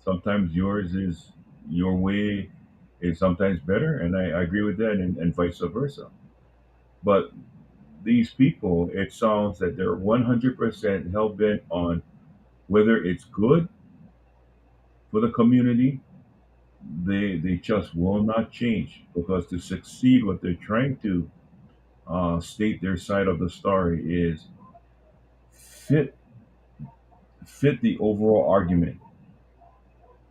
[SPEAKER 3] Sometimes your way is sometimes better, and I agree with that, and vice versa. But these people, it sounds that they're 100% hell bent on whether it's good for the community. They just will not change because to succeed, what they're trying to state their side of the story is fit fit the overall argument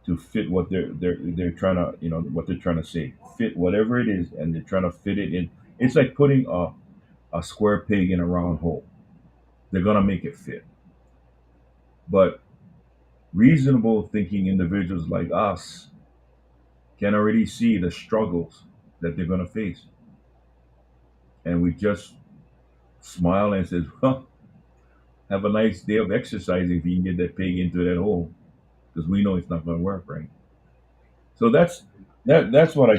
[SPEAKER 3] to fit what they're trying to what they're trying to say, fit whatever it is, and they're trying to fit it in. It's like putting a square peg in a round hole. they're gonna make it fit. But reasonable thinking individuals like us can already see the struggles that they're gonna face, and we just smile and says, "Well, have a nice day of exercising if you can get that pig into that hole," because we know it's not gonna work, right? So that's what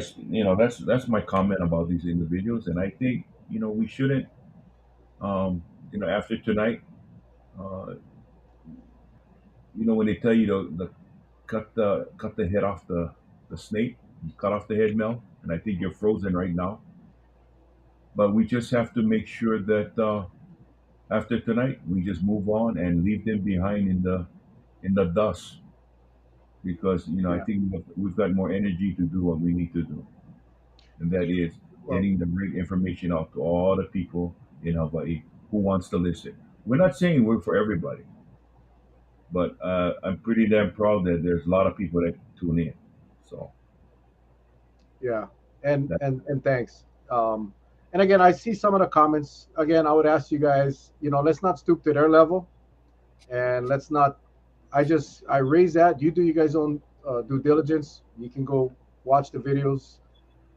[SPEAKER 3] that's my comment about these individuals, and I think we shouldn't after tonight, uh, when they tell you to cut the head off the snake, you cut off the head, Mel, and I think you're frozen right now. But we just have to make sure that after tonight, we just move on and leave them behind in the dust, because I
[SPEAKER 1] Yeah.
[SPEAKER 3] think we've got more energy to do what we need to do, and that is
[SPEAKER 1] Well,
[SPEAKER 3] getting the right information out to all the people in Hawaii who wants to listen. We're not saying we're for everybody, but I'm pretty damn proud that there's a lot of people that tune in. So
[SPEAKER 1] yeah.
[SPEAKER 3] that
[SPEAKER 1] And thanks. And again, I see some of the comments. Again, I would ask you guys, let's not stoop to their level, and let's not. I raise that. You do you guys own due diligence. You can go watch the videos,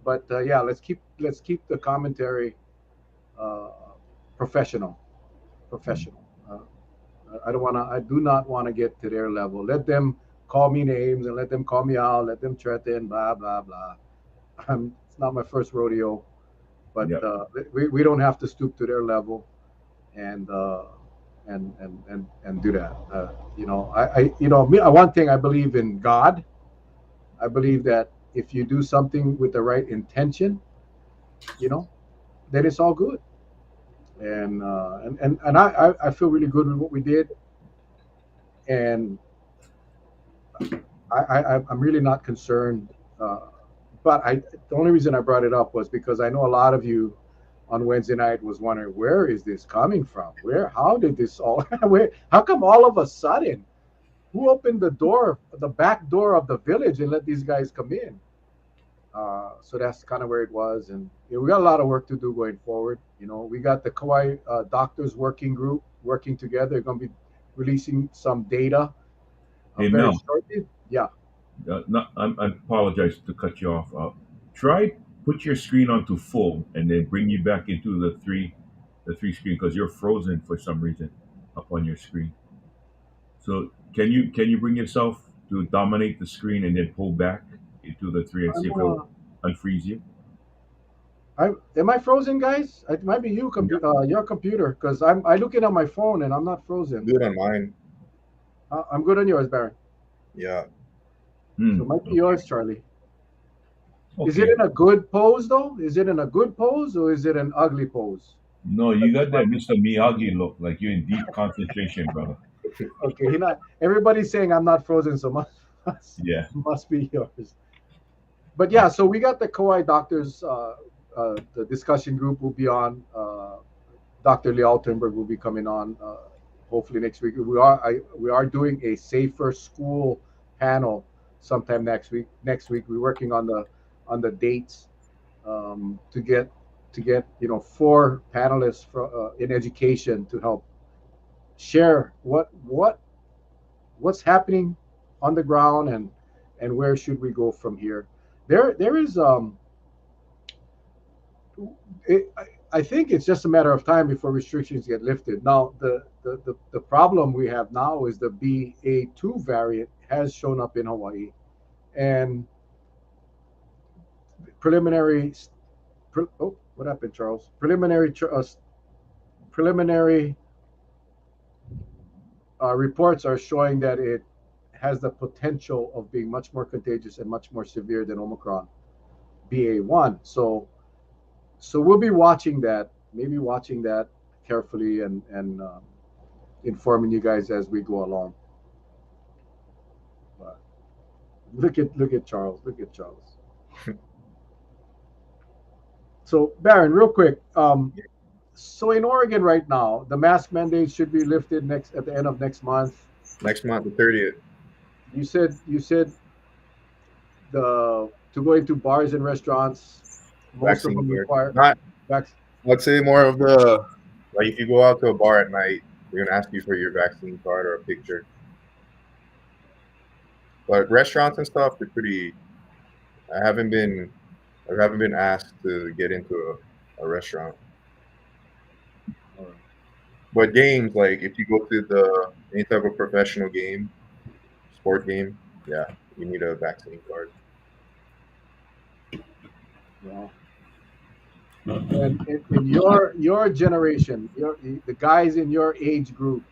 [SPEAKER 1] but yeah, let's keep the commentary uh, professional.
[SPEAKER 3] mm,
[SPEAKER 1] Professional. I don't want to. I do not want to get to their level. Let them call me names and let them call me out. Let them threaten. Blah blah blah. It's not my first rodeo, but
[SPEAKER 3] yeah,
[SPEAKER 1] we don't have to stoop to their level and and do that. Me. One thing I believe in God. I believe that if you do something with the right intention, you know, then it's all good. And I feel really good with what we did, and I'm really not concerned. But the only reason I brought it up was because I know a lot of you on Wednesday night was wondering, where is this coming from? How did this all? How come all of a sudden? Who opened the door, the back door of the village, and let these guys come in? So that's kind of where it was, and we got a lot of work to do going forward. We got the Kauai Doctors Working Group working together. They're going to be releasing some data
[SPEAKER 3] hey
[SPEAKER 1] very
[SPEAKER 3] Mel,
[SPEAKER 1] shortly. Yeah.
[SPEAKER 3] I apologize to cut you off. Try put your screen onto full and then bring you back into the three screen, because you're frozen for some reason up on your screen. So can you bring yourself to dominate the screen and then pull back into the three and see
[SPEAKER 1] I'm,
[SPEAKER 3] if it'll unfreeze you?
[SPEAKER 1] am I frozen, guys? It might be
[SPEAKER 2] Yeah,
[SPEAKER 1] your computer, because I looking at my phone and I'm not frozen.
[SPEAKER 2] do it on mine.
[SPEAKER 1] I'm good on yours, Baron.
[SPEAKER 2] Yeah,
[SPEAKER 1] So it
[SPEAKER 3] Hmm.
[SPEAKER 1] might be
[SPEAKER 3] Okay.
[SPEAKER 1] yours, Charlie. Is it
[SPEAKER 3] Okay.
[SPEAKER 1] in a good pose though? Is it in a good pose or is it an ugly pose?
[SPEAKER 3] No, you
[SPEAKER 1] Like
[SPEAKER 3] got that Mr. Miyagi look, like you're in deep concentration, brother.
[SPEAKER 1] okay, he not. Everybody's saying I'm not frozen, so must
[SPEAKER 3] Yeah.
[SPEAKER 1] must be yours. But yeah, so we got the Kauai doctors. The discussion group will be on. Dr. Lee Altenberg will be coming on. Hopefully next week. We are doing a safer school panel sometime next week. Next week we're working on the dates to get 4 panelists in education to help share what's happening on the ground and where should we go from here. There is I think it's just a matter of time before restrictions get lifted. Now the problem we have now is the BA2 variant has shown up in Hawaii, and preliminary what happened, Charles? Preliminary reports are showing that it has the potential of being much more contagious and much more severe than Omicron BA1. So we'll be watching that, maybe watching that carefully and informing you guys as we go along. But look at Charles. Look at Charles. So Baron, real quick. So in Oregon right now, the mask mandate should be lifted next at the end of next month.
[SPEAKER 2] next month, the 30th.
[SPEAKER 1] You said the to go into bars and restaurants, most of
[SPEAKER 2] Vaccine
[SPEAKER 1] them
[SPEAKER 2] card.
[SPEAKER 1] require
[SPEAKER 2] Not,
[SPEAKER 1] vaccine.
[SPEAKER 2] let's say more of the like if you go out to a bar at night, They're gonna ask you for your vaccine card or a picture. But restaurants and stuff, they're pretty. I haven't been I haven't been asked to get into a restaurant.
[SPEAKER 1] All right.
[SPEAKER 2] But games, like if you go to the any type of professional game, sport game, yeah, you need a vaccine card.
[SPEAKER 1] Well, and in your generation, the guys in your age group,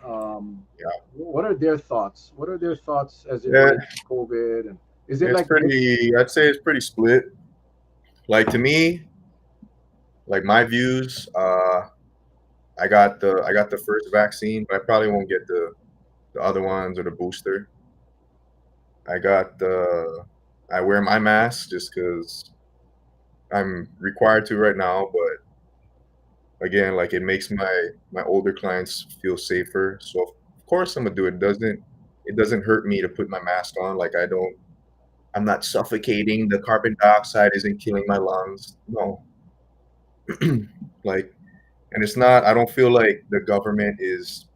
[SPEAKER 2] Yeah,
[SPEAKER 1] what are their thoughts? What are their thoughts as it
[SPEAKER 2] yeah,
[SPEAKER 1] relates to COVID? And is it
[SPEAKER 2] it's
[SPEAKER 1] like
[SPEAKER 2] pretty. I'd say it's pretty split. Like to me, like my views, I got the first vaccine, but I probably won't get the other ones or the booster. I got the I wear my mask just because I'm required to right now, but again, like it makes my older clients feel safer. So of course I'm gonna do it. It doesn't hurt me to put my mask on. Like I'm not suffocating. The carbon dioxide isn't killing my lungs. No. Like and it's not I don't feel like the government is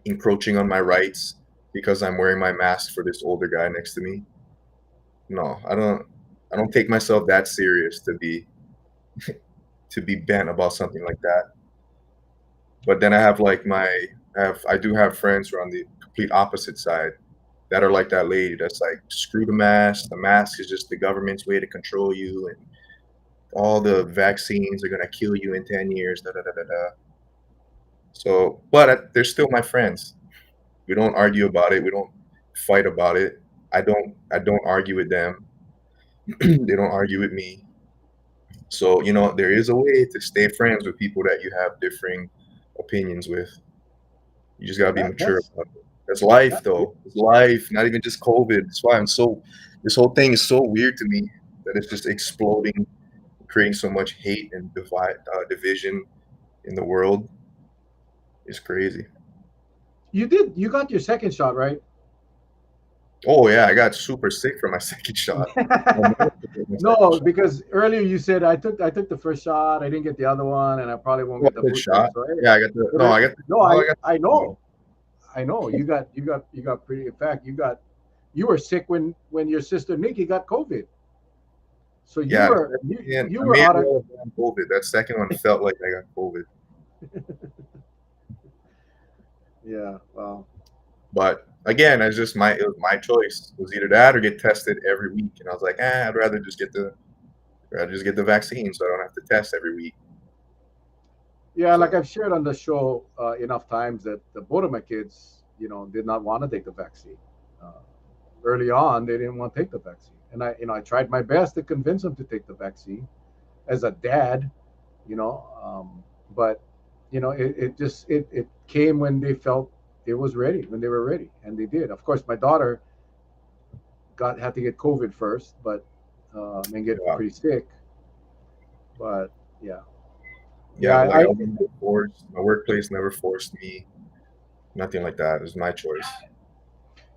[SPEAKER 2] encroaching on my rights because I'm wearing my mask for this older guy next to me. No, I don't take myself that serious to be bent about something like that. But then I have like I do have friends who are on the complete opposite side that are like that lady that's like screw the mask. The mask is just the government's way to control you, and all the vaccines are gonna kill you in 10 years. Da da da da da. So, but they're still my friends. We don't argue about it. We don't fight about it. I don't argue with them. They don't argue with me. So, you know, there is a way to stay friends with people that you have differing opinions with. You just gotta be
[SPEAKER 1] that,
[SPEAKER 2] mature about it. That's life,
[SPEAKER 1] that's
[SPEAKER 2] though. It's life, not even just COVID. That's why this whole thing is so weird to me that it's just exploding, creating so much hate and division in the world. It's crazy.
[SPEAKER 1] you got your second shot, right?
[SPEAKER 2] Oh yeah, I got super sick for my second shot. I never took my second
[SPEAKER 1] No,
[SPEAKER 2] shot.
[SPEAKER 1] because earlier you said I took the first shot, I didn't get the other one, and I probably won't
[SPEAKER 2] Oh,
[SPEAKER 1] get the
[SPEAKER 2] good
[SPEAKER 1] booster.
[SPEAKER 2] shot.
[SPEAKER 1] So
[SPEAKER 2] Yeah, I got the no, I got the
[SPEAKER 1] no,
[SPEAKER 2] no, I got the
[SPEAKER 1] I
[SPEAKER 2] second one.
[SPEAKER 1] know. I know you got pretty. In fact, you were sick when your sister Nikki got COVID. So
[SPEAKER 2] Yeah,
[SPEAKER 1] you
[SPEAKER 2] I
[SPEAKER 1] were
[SPEAKER 2] may as
[SPEAKER 1] out of
[SPEAKER 2] well have gotten COVID. That second one felt like I got COVID.
[SPEAKER 1] yeah. Well,
[SPEAKER 2] But again, it was my choice. It was either that or get tested every week. And I was like, rather just get the vaccine so I don't have to test every week.
[SPEAKER 1] yeah. Like
[SPEAKER 2] So
[SPEAKER 1] I've shared on the show enough times that both of my kids, did not want to take the vaccine. Uh, Early on, they didn't want to take the vaccine, and I tried my best to convince them to take the vaccine as a dad, you know. But it came when they felt it was ready, when they were ready, and they did. Of course, my daughter got had to get COVID first, but and get
[SPEAKER 2] yeah.
[SPEAKER 1] pretty sick. But yeah, yeah,
[SPEAKER 2] Yeah, but like I wasn't forced. My workplace never forced me. Nothing like that. It was my choice.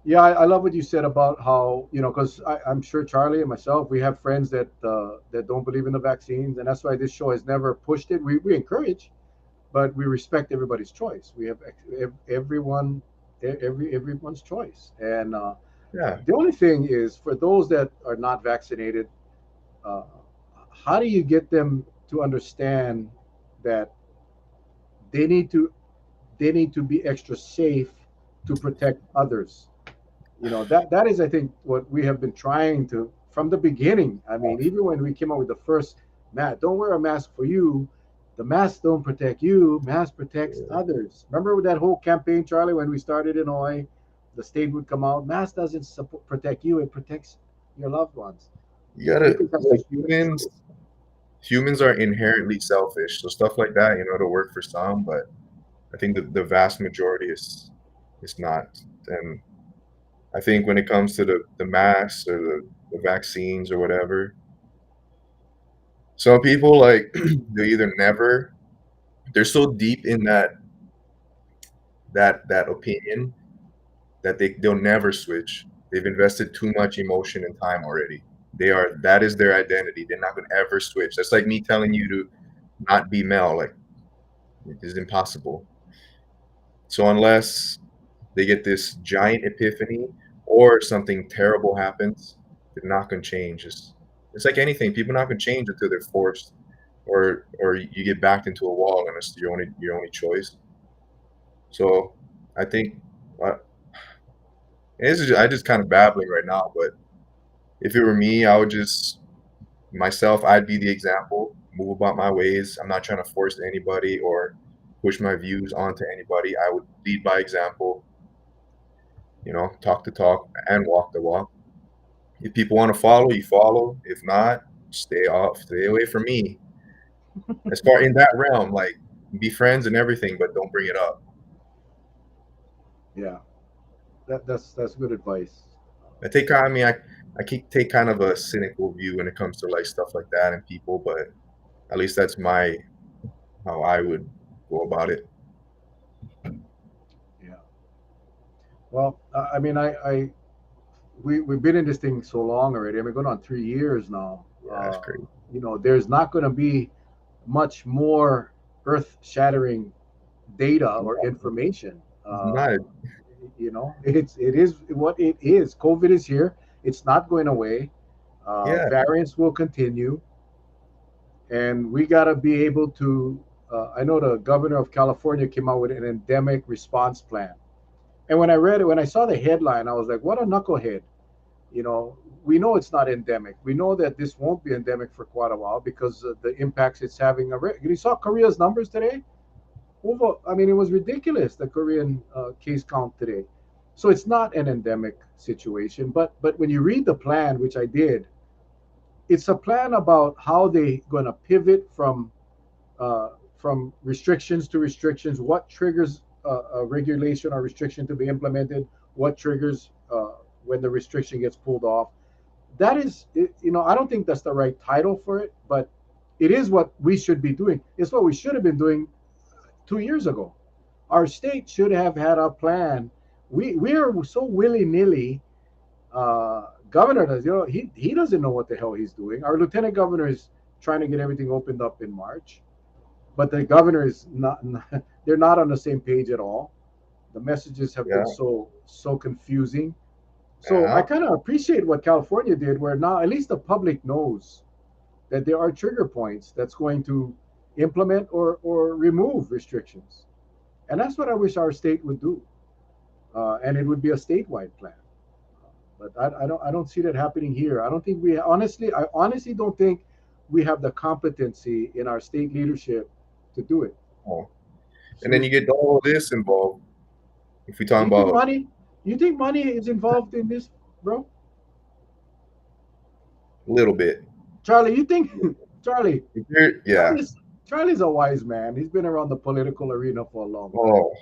[SPEAKER 1] yeah, I love what you said about how because I'm sure Charlie and myself we have friends that don't believe in the vaccines, and that's why this show has never pushed it. We encourage, but we respect everybody's choice. We have everyone everyone's choice, and
[SPEAKER 2] Yeah.
[SPEAKER 1] the only thing is for those that are not vaccinated, uh, how do you get them to understand that they need to they need to be extra safe to protect others? That is, I think, what we have been trying to from the beginning. I mean, even when we came up with the first mask, don't wear a mask for you. The masks don't protect you. Mask protects others. Remember with that whole campaign, Charlie, when we started in Hawaii, the state would come out. Mask doesn't protect you; it protects your loved ones.
[SPEAKER 2] You gotta
[SPEAKER 1] People have
[SPEAKER 2] like
[SPEAKER 1] that's true.
[SPEAKER 2] humans are inherently selfish. So stuff like that, you know, it'll work for some, but I think the vast majority is not. And I think when it comes to the masks or the vaccines or whatever, some people like they either never they're so deep in that opinion that they'll never switch. They've invested too much emotion and time already. That is their identity. They're not gonna ever switch. That's like me telling you to not be Mel. Like it is impossible. So unless they get this giant epiphany or something terrible happens, they're not going to change. It's like anything. People are not going to change until they're forced, or you get backed into a wall and it's your only choice. So I think uh, I just kind of babbling right now, but if it were me, I would just myself. I'd be the example. Move about my ways. I'm not trying to force anybody or push my views onto anybody. I would lead by example. Talk the talk and walk the walk. If people want to follow, you follow. If not, stay off, stay away from me. As far in that realm, like be friends and everything, but don't bring it up.
[SPEAKER 1] Yeah, that's good advice.
[SPEAKER 2] I mean, I keep take kind of a cynical view when it comes to like stuff like that and people, but at least that's my how I would go about it.
[SPEAKER 1] Yeah. Well, I mean, we've been in this thing so long already. I mean, going on 3 years now.
[SPEAKER 2] Yeah, that's great.
[SPEAKER 1] There's not going to be much more earth-shattering data or information.
[SPEAKER 2] Not
[SPEAKER 1] It is what it is. COVID is here. It's not going away.
[SPEAKER 2] yeah,
[SPEAKER 1] Variants will continue, and we got to be able to. I know the governor of California came out with an endemic response plan, and when I read it, when I saw the headline, I was like, "What a knucklehead!" You know, we know it's not endemic. We know that this won't be endemic for quite a while because of the impacts it's having. You saw Korea's numbers today. I mean, it was ridiculous, the Korean case count today. So it's not an endemic situation. But when you read the plan, which I did, it's a plan about how they're going to pivot from restrictions to restrictions. What triggers a regulation or restriction to be implemented? What triggers when the restriction gets pulled off? That is, I don't think that's the right title for it, but it is what we should be doing. It's what we should have been doing 2 years ago. Our state should have had a plan. We are so willy nilly. Governor does, he doesn't know what the hell he's doing. Our lieutenant governor is trying to get everything opened up in March, but the governor is not. They're not on the same page at all. The messages have been
[SPEAKER 2] yeah,
[SPEAKER 1] so confusing. So I
[SPEAKER 2] yeah.
[SPEAKER 1] kind of appreciate what California did, where now at least the public knows that there are trigger points that's going to implement or remove restrictions. And that's what I wish our state would do. And it would be a statewide plan. But I don't see that happening here. I don't think I honestly don't think we have the competency in our state leadership to do it.
[SPEAKER 2] Oh. And then you
[SPEAKER 1] Seriously.
[SPEAKER 2] get all this involved. If we talk
[SPEAKER 1] You think
[SPEAKER 2] about
[SPEAKER 1] money? You think money is involved in this, bro?
[SPEAKER 2] a little bit,
[SPEAKER 1] Charlie, you think Charlie?
[SPEAKER 2] yeah.
[SPEAKER 1] Charlie's Charlie's a wise man. He's been around the political arena for a long time.
[SPEAKER 2] Oh,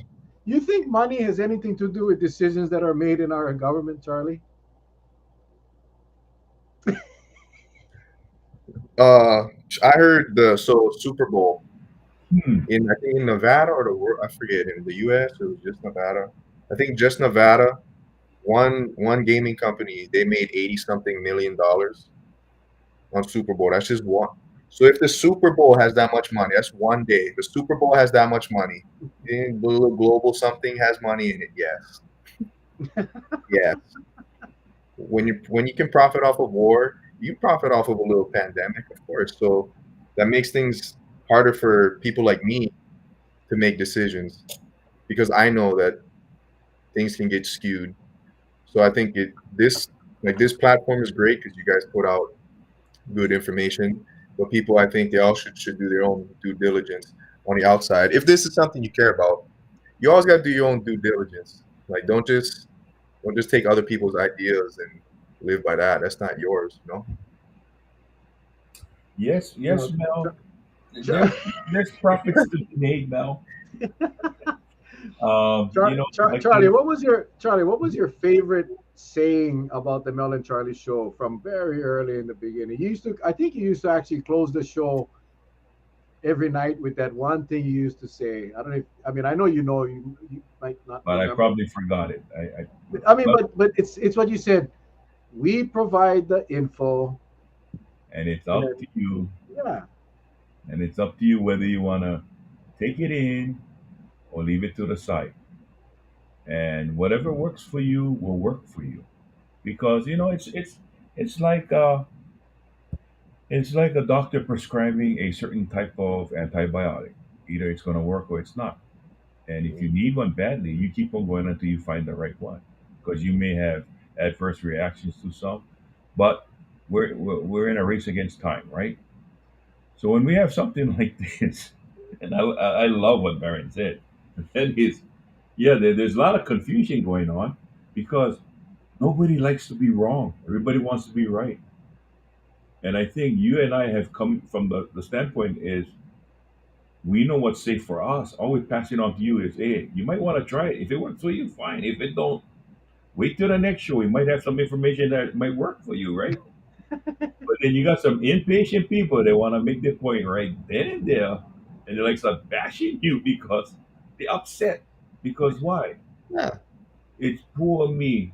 [SPEAKER 1] You think money has anything to do with decisions that are made in our government, Charlie?
[SPEAKER 2] uh, I heard the Super Bowl
[SPEAKER 3] Hmm.
[SPEAKER 2] in I think in Nevada or I forget in the U.S. It was just Nevada. I think just Nevada. One gaming company they made 80 something $million on Super Bowl. That's just one. So if the Super Bowl has that much money, that's one day. The Super Bowl has that much money. Global something has money in it. Yes, yes. When you can profit off of war, you profit off of a little pandemic, of course. So that makes things harder for people like me to make decisions because I know that things can get skewed. So I think this platform is great because you guys put out good information. But people, I think they all should do their own due diligence on the outside. If this is something you care about, you always got to do your own due diligence. Like don't just take other people's ideas and live by that. That's not yours.
[SPEAKER 3] Yes,
[SPEAKER 1] You
[SPEAKER 3] yes,
[SPEAKER 1] know,
[SPEAKER 3] Mel.
[SPEAKER 1] Char-
[SPEAKER 3] There's profits to be made, Mel.
[SPEAKER 1] Charlie,
[SPEAKER 3] Again,
[SPEAKER 1] what was your favorite saying about the Mel and Charlie show from very early in the beginning? I think you used to actually close the show every night with that one thing you used to say. I don't know. I mean, I know you might not
[SPEAKER 3] but I
[SPEAKER 1] remember.
[SPEAKER 3] probably forgot it.
[SPEAKER 1] I mean,
[SPEAKER 3] But
[SPEAKER 1] but it's what you said. We provide the info,
[SPEAKER 3] and it's
[SPEAKER 1] and
[SPEAKER 3] up
[SPEAKER 1] then
[SPEAKER 3] to you,
[SPEAKER 1] yeah,
[SPEAKER 3] and it's up to you whether you want to take it in or leave it to the side. and whatever works for you will work for you. Because it's like it's like a doctor prescribing a certain type of antibiotic. Either it's going to work or it's not. And if you need one badly, you keep on going until you find the right one, because you may have adverse reactions to some. But we're in a race against time, right? So when we have something like this, and I love what Baron said, that is, yeah, there's a lot of confusion going on because nobody likes to be wrong. Everybody wants to be right. And I think you and I have come from the standpoint is we know what's safe for us. All we pass it on to you is, hey, you might want to try it. If it works for you, fine. If it don't, wait till the next show. We might have some information that might work for you, right? But then you got some impatient people that want to make their point right then and there, and they're like start bashing you because they're upset. Because why?
[SPEAKER 2] Yeah.
[SPEAKER 3] It's poor me.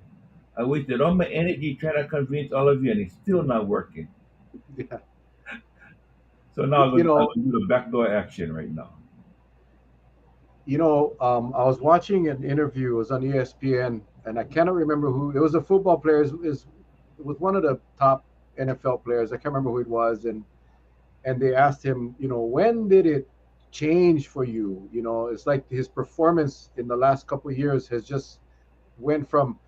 [SPEAKER 3] I wasted all my energy trying to convince all of you, and it's still not working.
[SPEAKER 1] Yeah.
[SPEAKER 3] So now
[SPEAKER 1] You
[SPEAKER 3] I'm
[SPEAKER 1] know,
[SPEAKER 3] gonna do the backdoor action right now.
[SPEAKER 1] I was watching an interview. It was on ESPN, and I cannot remember who. It was a football player. It was one of the top NFL players. I can't remember who it was, and they asked him, when did it change for you? It's like his performance in the last couple of years has just went from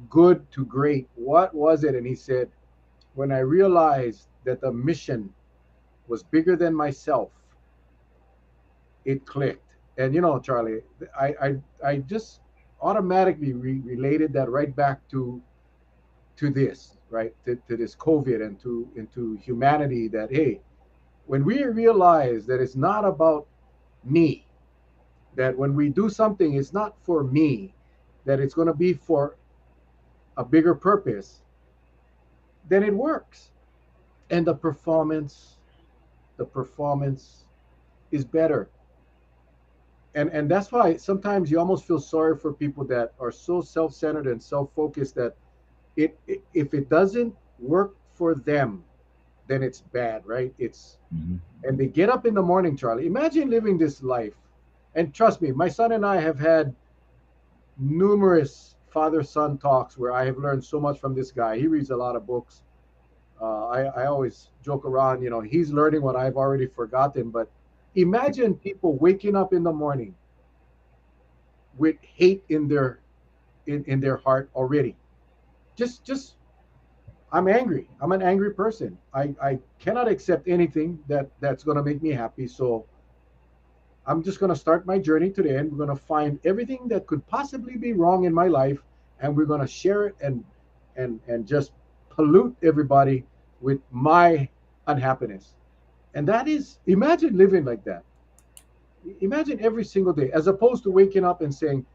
[SPEAKER 1] good to great. What was it? And he said, when I realized that the mission was bigger than myself, it clicked. And Charlie, I just automatically related that right back to this, right? To this COVID and to into humanity. That hey, when we realize that it's not about me, that when we do something, it's not for me, that it's going to be for a bigger purpose, then it works, and the performance is better. And that's why sometimes you almost feel sorry for people that are so self-centered and self-focused that if it doesn't work for them, then it's bad, right?
[SPEAKER 3] Hmm.
[SPEAKER 1] And they get up in the morning, Charlie. Imagine living this life. And trust me, my son and I have had numerous father-son talks where I have learned so much from this guy. He reads a lot of books. I always joke around, he's learning what I've already forgotten. But imagine people waking up in the morning with hate in their heart already. Just I'm angry. I'm an angry person. I cannot accept anything that's gonna make me happy. So I'm just gonna start my journey today, and we're gonna find everything that could possibly be wrong in my life, and we're gonna share it and just pollute everybody with my unhappiness. And that is, imagine living like that. Imagine every single day, as opposed to waking up and saying,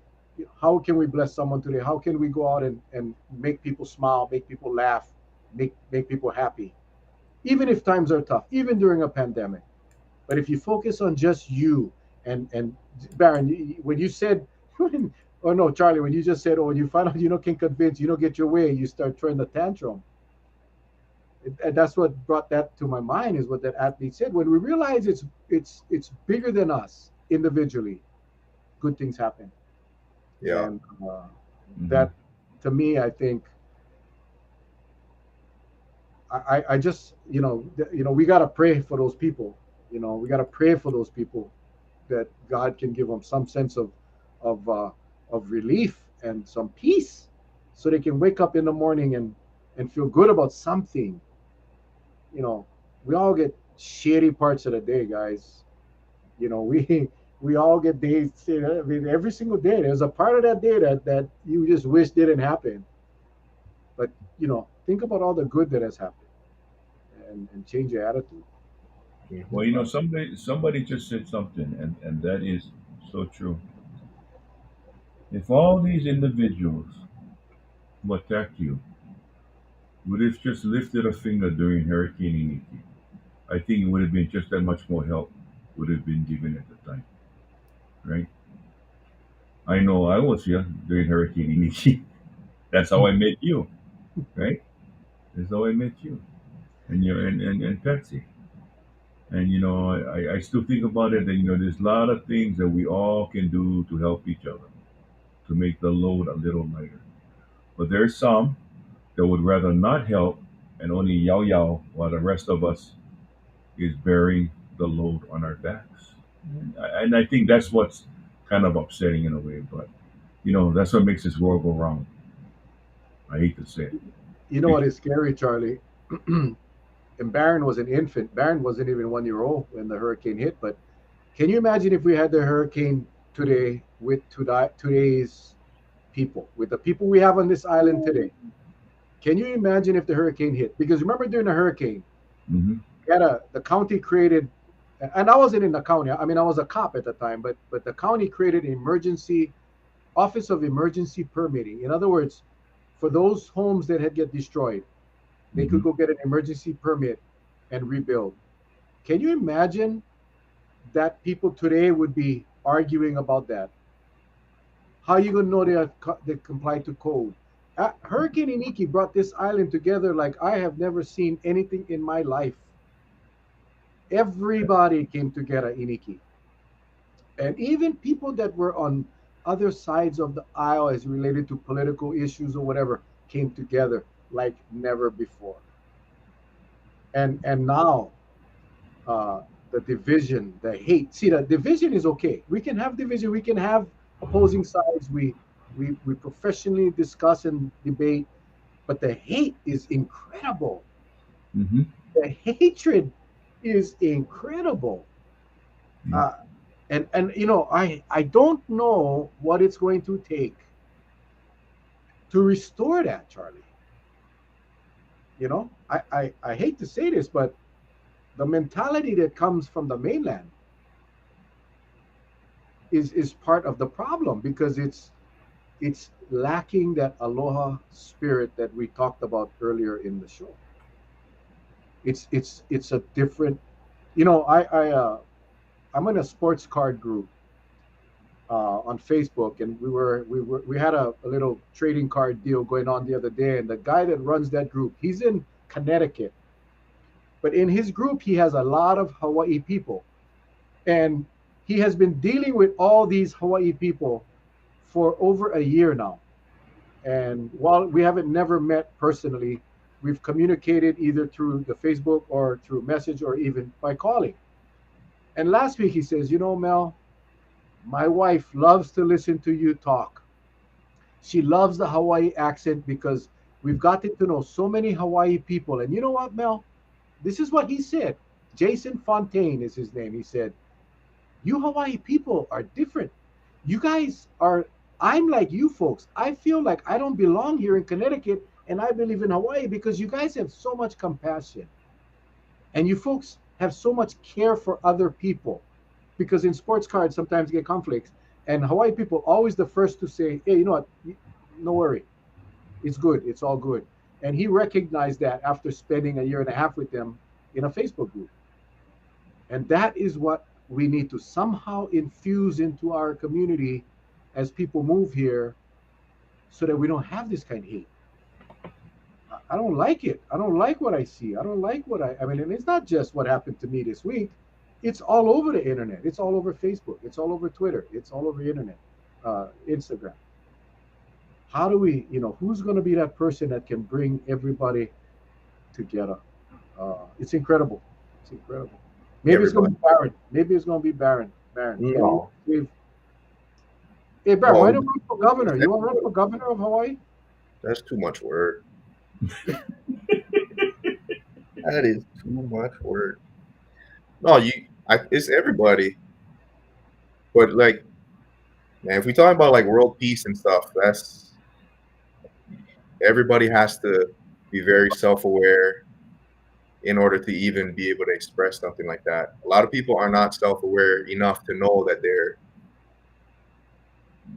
[SPEAKER 1] how can we bless someone today? How can we go out and make people smile, make people laugh, make people happy, even if times are tough, even during a pandemic. But if you focus on just you, and Baron, when you said, oh no, Charlie, when you just said, oh, when you find out you don't can convince, you don't get your way, you start throwing the tantrum. And that's what brought that to my mind, is what that athlete said. When we realize it's bigger than us individually, good things happen.
[SPEAKER 2] Yeah.
[SPEAKER 1] And
[SPEAKER 3] Hmm.
[SPEAKER 1] that, to me, I think I just we got to pray for those people. We got to pray for those people, that God can give them some sense of uh, of relief and some peace, so they can wake up in the morning and feel good about something. you know we all get shitty parts of the day, guys. We all get days. I mean, every single day there's a part of that day that you just wish didn't happen. But think about all the good that has happened, and change your attitude.
[SPEAKER 3] Well,
[SPEAKER 2] Mhm.
[SPEAKER 3] somebody just said something, and that is so true. If all these individuals who attacked you would have just lifted a finger during Hurricane Iniki, I think it would have been just that much more help would have been given at the time, right? I know I was here during Hurricane Iniki. That's how I met you, right? That's how I met you, and you and Patsy. And I still think about it, and there's a lot of things that we all can do to help each other. to make the load a little lighter. But there's some that would rather not help and only yao yao while the rest of us is bearing the load on our backs. And I think that's what's kind of upsetting in a way. But, that's what makes this world go round. I hate to say
[SPEAKER 1] You know
[SPEAKER 3] it.
[SPEAKER 1] what is scary, Charlie? And Baron was an infant. Baron wasn't even 1 year old when the hurricane hit. But can you imagine if we had the hurricane today with today's people, with the people we have on this island today? Can you imagine if the hurricane hit? Because remember during the hurricane,
[SPEAKER 3] Hmm.
[SPEAKER 1] the county created, and I wasn't in the county. I mean, I was a cop at the time, but the county created an emergency office of emergency permitting. In other words, for those homes that had get destroyed, they
[SPEAKER 3] Hmm.
[SPEAKER 1] could go get an emergency permit and rebuild. Can you imagine that people today would be arguing about that? How are you going to know they comply to code? Hurricane Iniki brought this island together like I have never seen anything in my life. Everybody came together in Iniki. And even people that were on other sides of the aisle as related to political issues or whatever came together like never before. And now uh, the division, the hate. See, the division is okay. We can have division. We can have opposing sides. We professionally discuss and debate. But the hate is incredible.
[SPEAKER 3] Hmm.
[SPEAKER 1] The hatred is incredible.
[SPEAKER 3] Yeah.
[SPEAKER 1] Uh, and I don't know what it's going to take to restore that, Charlie. I hate to say this, but the mentality that comes from the mainland is part of the problem because it's lacking that aloha spirit that we talked about earlier in the show. It's a different. I'm in a sports card group on Facebook, and we had a little trading card deal going on the other day, and the guy that runs that group, he's in Connecticut, but in his group he has a lot of Hawaii people, and he has been dealing with all these Hawaii people for over a year now. And while we haven't never met personally, we've communicated either through the Facebook or through message or even by calling. And last week he says, Mel, my wife loves to listen to you talk. She loves the Hawaii accent because we've gotten to know so many Hawaii people. And you know what, Mel? This is what he said. Jason Fontaine is his name. He said, you Hawaii people are different. You guys are, I'm like you folks. I feel like I don't belong here in Connecticut and I believe in Hawaii because you guys have so much compassion. And you folks have so much care for other people. Because in sports cards, sometimes you get conflicts. And Hawaii people always the first to say, hey, you know what? No worry. It's good. It's all good. And he recognized that after spending a year and a half with them in a Facebook group. And that is what we need to somehow infuse into our community as people move here so that we don't have this kind of hate. I don't like it. I don't like what I see. I don't like I mean, and it's not just what happened to me this week. It's all over the internet. It's all over Facebook. It's all over Twitter. It's all over the internet, Instagram. How do who's going to be that person that can bring everybody together? It's incredible. It's incredible. Maybe it's going to
[SPEAKER 2] Everybody.
[SPEAKER 1] be Baron. Maybe it's going to be Baron. Baron.
[SPEAKER 2] No.
[SPEAKER 1] Hey, Baron, why
[SPEAKER 2] Well,
[SPEAKER 1] don't you run for governor? You want to run for governor of Hawaii?
[SPEAKER 2] that's too much work. That is too much work. No, it's everybody. But like, man, if we talk about like world peace and stuff, that's everybody has to be very self-aware in order to even be able to express something like that. A lot of people are not self-aware enough to know that they're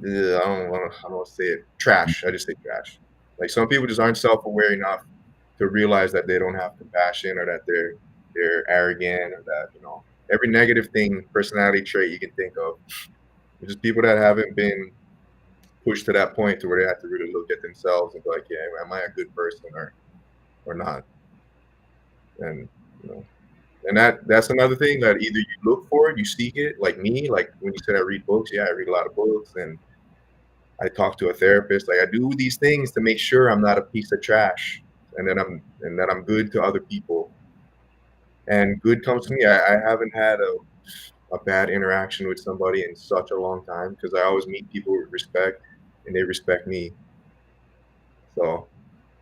[SPEAKER 2] I don't want to say it trash. I just say trash. Like some people just aren't self-aware enough to realize that they don't have compassion or that they're arrogant or that every negative thing personality trait you can think of. It's just people that haven't been pushed to that point to where they have to really look at themselves and be like, yeah, am I a good person or not? And and that's another thing that either you look for it, you seek it, like me, like when you said I read books, yeah, I read a lot of books, and I talk to a therapist. Like I do these things to make sure I'm not a piece of trash, and that I'm good to other people. And good comes to me. I haven't had a bad interaction with somebody in such a long time because I always meet people with respect, and they respect me. So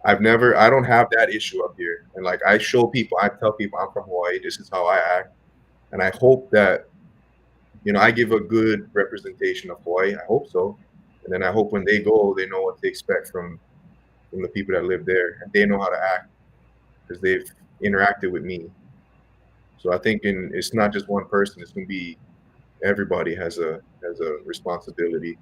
[SPEAKER 2] I don't have that issue up here. And like I tell people I'm from Hawaii. This is how I act, and I hope that I give a good representation of Hawaii. I hope so, and then I hope when they go, they know what to expect from the people that live there, and they know how to act because they've interacted with me. So I think it's not just one person. It's gonna be everybody has a responsibility.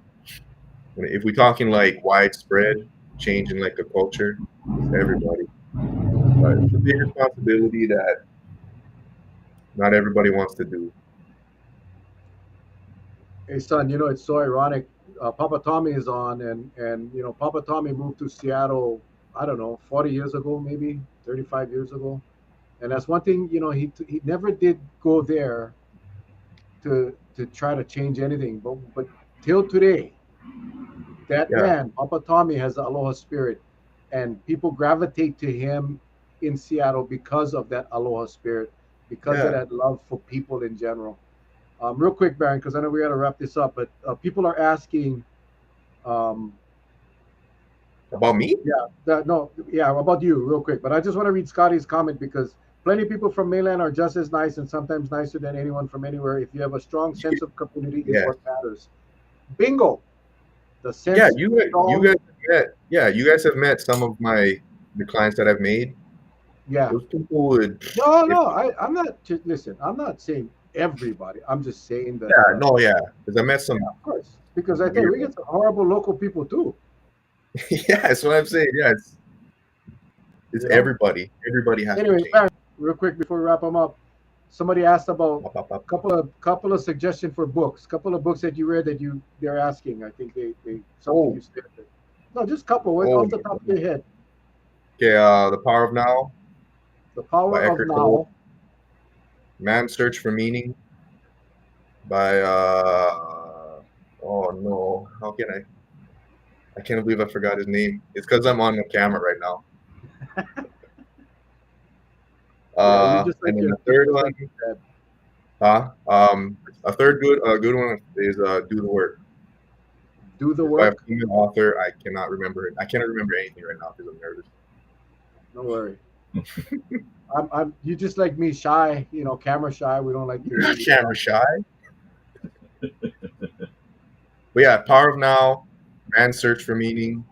[SPEAKER 2] And if we're talking like widespread change in like the culture, it's everybody. But it's a big responsibility that not everybody wants to do.
[SPEAKER 1] Hey son, it's so ironic. Papa Tommy is on, and Papa Tommy moved to Seattle. I don't know, 40 years ago, maybe 35 years ago. And that's one thing. He never did go there to try to change anything, but till today, that
[SPEAKER 2] Yeah,
[SPEAKER 1] man, Papa Tommy, has the aloha spirit, and people gravitate to him in Seattle because of that aloha spirit, because of
[SPEAKER 2] yeah.
[SPEAKER 1] that love for people in general. Real quick, Baron, because I know we got to wrap this up, but people are asking, um,
[SPEAKER 2] About me?
[SPEAKER 1] yeah, no, yeah, about you, real quick. But I just want to read Scotty's comment because plenty of people from mainland are just as nice and sometimes nicer than anyone from anywhere. If you have a strong sense of community, is
[SPEAKER 2] Yeah,
[SPEAKER 1] what matters. Bingo. The
[SPEAKER 2] yeah.
[SPEAKER 1] sense
[SPEAKER 2] You
[SPEAKER 1] strong.
[SPEAKER 2] guys have met. Yeah, you guys have met some of the clients that I've made.
[SPEAKER 1] Yeah.
[SPEAKER 2] Those people would,
[SPEAKER 1] No,
[SPEAKER 2] if
[SPEAKER 1] no, I'm not. Listen, I'm not saying everybody. I'm just saying that.
[SPEAKER 2] yeah, no, yeah, because I met
[SPEAKER 1] Yeah,
[SPEAKER 2] some
[SPEAKER 1] of course. Because I tell you,
[SPEAKER 2] weird
[SPEAKER 1] we
[SPEAKER 2] ones.
[SPEAKER 1] get some horrible local people too.
[SPEAKER 2] Yeah, that's what I'm saying. Yeah, it's
[SPEAKER 1] You know.
[SPEAKER 2] everybody. Everybody has to
[SPEAKER 1] Anyway,
[SPEAKER 2] change.
[SPEAKER 1] Baron, real quick before we wrap them up, somebody asked about
[SPEAKER 2] Up, up, up.
[SPEAKER 1] couple of suggestions for books. Couple of books that you read that they're asking. I think they something
[SPEAKER 2] Oh,
[SPEAKER 1] you said. No, just couple
[SPEAKER 2] oh
[SPEAKER 1] off the
[SPEAKER 2] my
[SPEAKER 1] top of your
[SPEAKER 2] goodness.
[SPEAKER 1] head.
[SPEAKER 2] Okay, The Power of Now
[SPEAKER 1] The Power
[SPEAKER 2] by
[SPEAKER 1] of
[SPEAKER 2] Eckhart Tolle.
[SPEAKER 1] Now.
[SPEAKER 2] Man's Search for Meaning by oh no, how can I can't believe I forgot his name. It's because I'm on the camera right now.
[SPEAKER 1] Yeah, you just
[SPEAKER 2] And
[SPEAKER 1] like
[SPEAKER 2] then
[SPEAKER 1] your
[SPEAKER 2] the third
[SPEAKER 1] just
[SPEAKER 2] one,
[SPEAKER 1] like your dad.
[SPEAKER 2] huh? A third good one is Do the Work.
[SPEAKER 1] Do the
[SPEAKER 2] It's by a
[SPEAKER 1] work.
[SPEAKER 2] female author. I cannot remember it. I cannot remember anything right now because I'm nervous.
[SPEAKER 1] Don't worry. I'm you just like me, shy. Camera shy. We don't like
[SPEAKER 2] You're
[SPEAKER 1] to
[SPEAKER 2] not
[SPEAKER 1] really
[SPEAKER 2] camera
[SPEAKER 1] talk.
[SPEAKER 2] shy. But yeah, Power of Now, Man's Search for Meaning.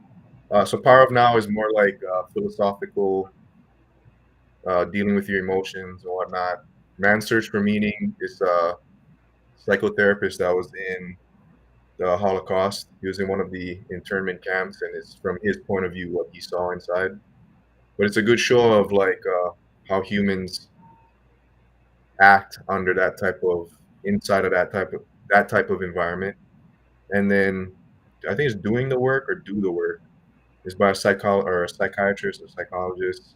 [SPEAKER 2] So Power of Now is more like philosophical, dealing with your emotions and whatnot. Man's Search for Meaning is a psychotherapist that was in the Holocaust. He was in one of the internment camps, and it's from his point of view what he saw inside. But it's a good show of like how humans act under that type of inside of that type of environment. And then I think it's Doing the Work or Do the Work. It's by a psychiatrist or psychologist.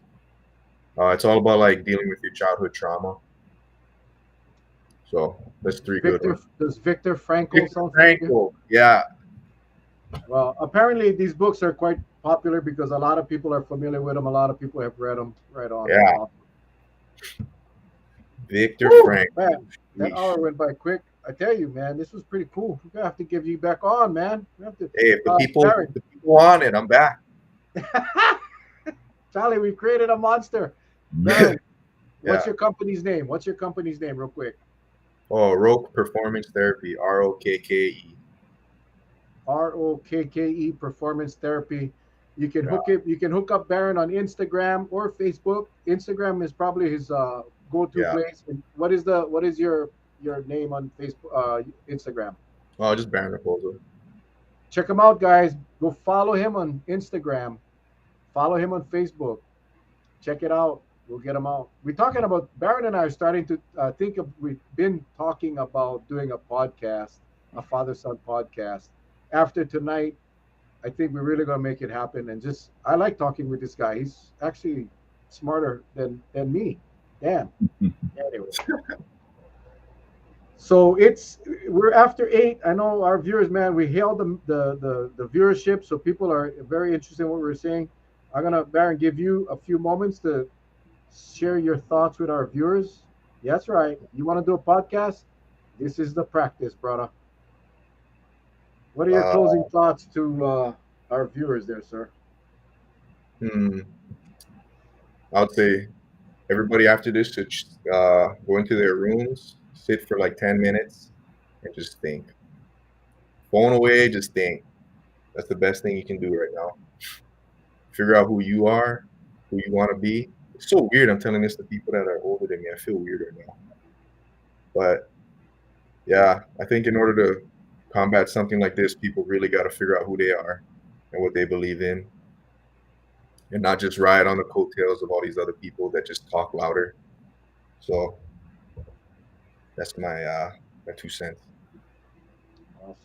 [SPEAKER 2] It's all about like dealing with your childhood trauma. So that's three good
[SPEAKER 1] Victor
[SPEAKER 2] ones.
[SPEAKER 1] does Victor Frankl
[SPEAKER 2] Viktor
[SPEAKER 1] sound familiar?
[SPEAKER 2] Frankl. Yeah.
[SPEAKER 1] Well, apparently these books are quite popular because a lot of people are familiar with them. A lot of people have read them. Right on.
[SPEAKER 2] Yeah.
[SPEAKER 1] Awesome.
[SPEAKER 2] Viktor
[SPEAKER 1] Woo, man,
[SPEAKER 2] Frankl.
[SPEAKER 1] that
[SPEAKER 2] Sheesh.
[SPEAKER 1] hour went by quick. I tell you, man, this was pretty cool. We're gonna have to give you back on, man. We have to,
[SPEAKER 2] Hey,
[SPEAKER 1] Barry.
[SPEAKER 2] if the people want it, I'm back.
[SPEAKER 1] Charlie, we created a monster. Baron,
[SPEAKER 2] Yeah.
[SPEAKER 1] what's your company's name? What's your company's name, real quick?
[SPEAKER 2] Oh, Roke Performance Therapy, ROKKE.
[SPEAKER 1] ROKKE Performance Therapy. You can
[SPEAKER 2] Yeah.
[SPEAKER 1] hook up Baron on Instagram or Facebook. Instagram is probably his go-to
[SPEAKER 2] Yeah.
[SPEAKER 1] place. And what is your name on Facebook, Instagram?
[SPEAKER 2] Oh, just Baron Rapozo.
[SPEAKER 1] Check him out, guys. Go follow him on Instagram. Follow him on Facebook. Check it out. We'll get him out. We're talking about Baron and I are starting to think of. We've been talking about doing a podcast, a father-son podcast. After tonight, I think we're really gonna make it happen. And just, I like talking with this guy. He's actually smarter than me. Damn. Anyway, So we're after 8. I know our viewers, man. We hailed the viewership, so people are very interested in what we're saying. I'm gonna, Baron, give you a few moments to share your thoughts with our viewers. That's right. You want to do a podcast? This is the practice, brother. What are your
[SPEAKER 2] Uh,
[SPEAKER 1] closing thoughts to our viewers, there, sir?
[SPEAKER 2] hmm, I would say everybody after this should go into their rooms, sit for like 10 minutes, and just think. Phone away, just think. That's the best thing you can do right now. Figure out who you are, who you want to be. It's so weird. I'm telling this to people that are older than me. I feel weird right now. But yeah, I think in order to combat something like this, people really got to figure out who they are and what they believe in, and not just ride on the coattails of all these other people that just talk louder. So that's my 2 cents.
[SPEAKER 1] Awesome.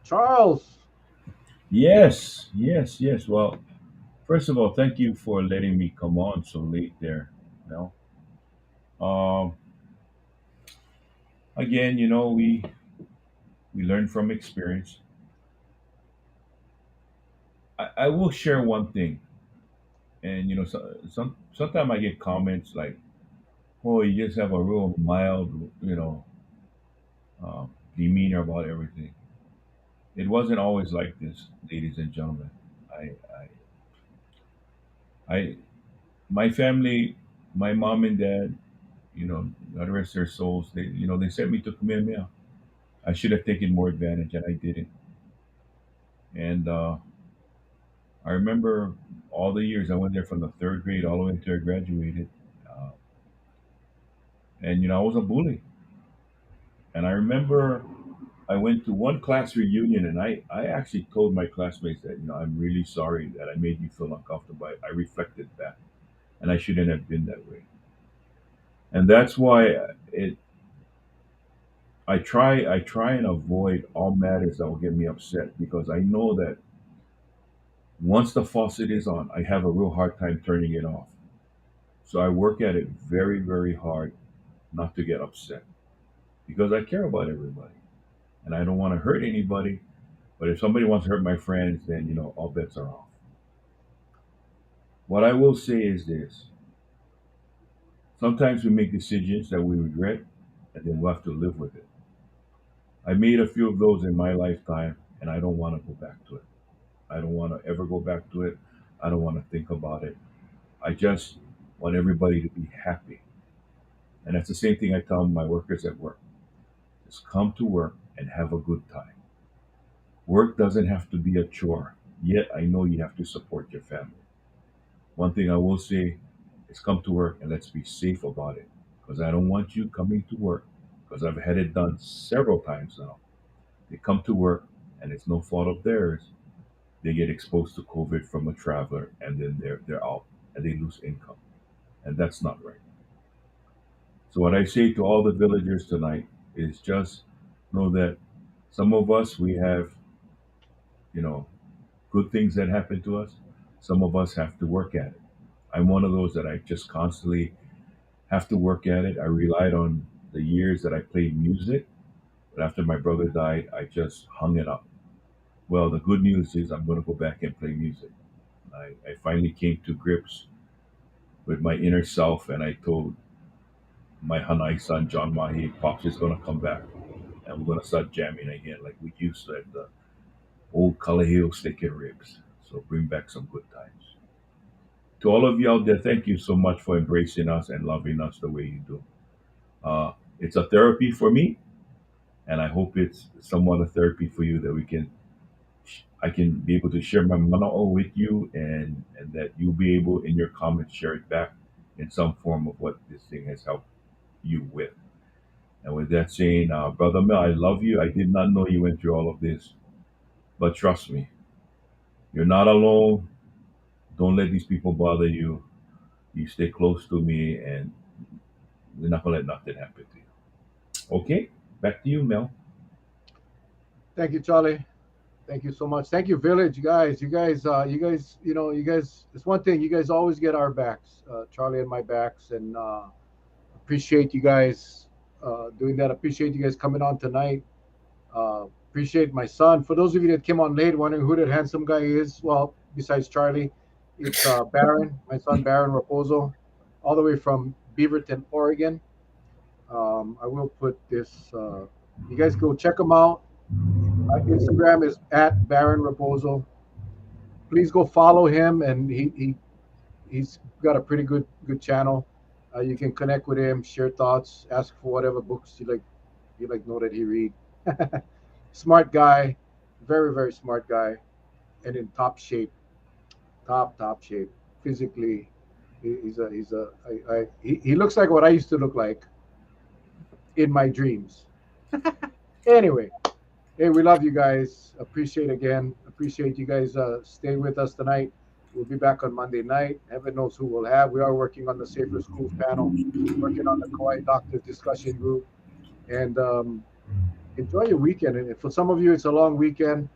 [SPEAKER 1] Charles.
[SPEAKER 3] Yes, yes, yes. Well, first of all, thank you for letting me come on so late there, Mel. Um, Again, we learn from experience. I will share one thing, and sometimes I get comments like, "Oh, you just have a real mild, demeanor about everything." It wasn't always like this, ladies and gentlemen. I, I, my family, my mom and dad, God rest their souls. They sent me to Kamehameha. I should have taken more advantage, and I didn't. And I remember all the years I went there from the third grade all the way until I graduated. Uh, and I was a bully. And I remember I went to one class reunion, and I actually told my classmates that I'm really sorry that I made you feel uncomfortable. I reflected that, and I shouldn't have been that way. And that's why it. I try and avoid all matters that will get me upset because I know that once the faucet is on, I have a real hard time turning it off. So I work at it very, very hard not to get upset because I care about everybody and I don't want to hurt anybody. But if somebody wants to hurt my friends, then all bets are off. What I will say is this: sometimes we make decisions that we regret, and then we'll have to live with it. I made a few of those in my lifetime, and I don't want to go back to it. I don't want to ever go back to it. I don't want to think about it. I just want everybody to be happy. And that's the same thing I tell my workers at work. Just come to work and have a good time. Work doesn't have to be a chore, yet I know you have to support your family. One thing I will say is come to work and let's be safe about it. Because I don't want you coming to work, because I've had it done several times now. They come to work and it's no fault of theirs. They get exposed to COVID from a traveler and then they're out and they lose income. And that's not right. So what I say to all the villagers tonight is just know that some of us we have, you know, good things that happen to us. Some of us have to work at it. I'm one of those that I just constantly have to work at it. I relied on the years that I played music, but after my brother died, I just hung it up. Well, the good news is I'm going to go back and play music. I finally came to grips with my inner self, and I told my Hanai son, John Mahi, Pops is going to come back, and we're going to start jamming again like we used to at the old Kalaheo Steak and Ribs. So bring back some good times. To all of you out there, thank you so much for embracing us and loving us the way you do. It's a therapy for me, and I hope it's somewhat a therapy for you that I can be able to share my mana'o with you, and that you'll be able in your comments share it back in some form of what this thing has helped you with. And with that saying, Brother Mel, I love you. I did not know you went through all of this, but trust me, you're not alone. Don't let these people bother you. You stay close to me, and we're not gonna let nothing happen to you. Okay, back to you, Mel.
[SPEAKER 1] Thank you, Charlie. Thank you so much. Thank you, Village guys. You guys. It's one thing. You guys always get our backs, Charlie and my backs, and appreciate you guys doing that. Appreciate you guys coming on tonight. Appreciate my son. For those of you that came on late, wondering who that handsome guy is, well, besides Charlie, it's Baron, my son Baron Rapozo, all the way from Beaverton, Oregon. I will put this. You guys go check him out. Instagram is at Baron Rapozo. Please go follow him, and he's got a pretty good channel. You can connect with him, share thoughts, ask for whatever books you like. You like know that he read. Smart guy, very smart guy, and in top shape, top shape physically. He looks like what I used to look like in my dreams. Anyway, hey, we love you guys. Appreciate you guys staying with us tonight. We'll be back on Monday night. Heaven knows who we'll have. We are working on the Safer Schools panel, working on the Kauai Doctors discussion group, and enjoy your weekend. And for some of you, it's a long weekend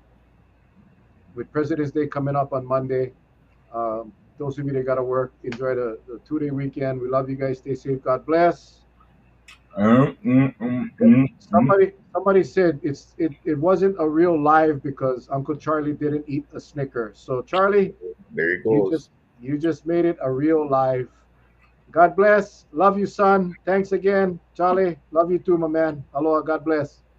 [SPEAKER 1] with President's Day coming up on Monday. Those of you that got to work, enjoy the 2-day weekend. We love you guys. Stay safe. God bless. Somebody said it wasn't a real live because Uncle Charlie didn't eat a Snicker. So Charlie,
[SPEAKER 2] There he goes.
[SPEAKER 1] you just made it a real live. God bless. Love you, son. Thanks again, Charlie. Love you too, my man. Aloha. God bless.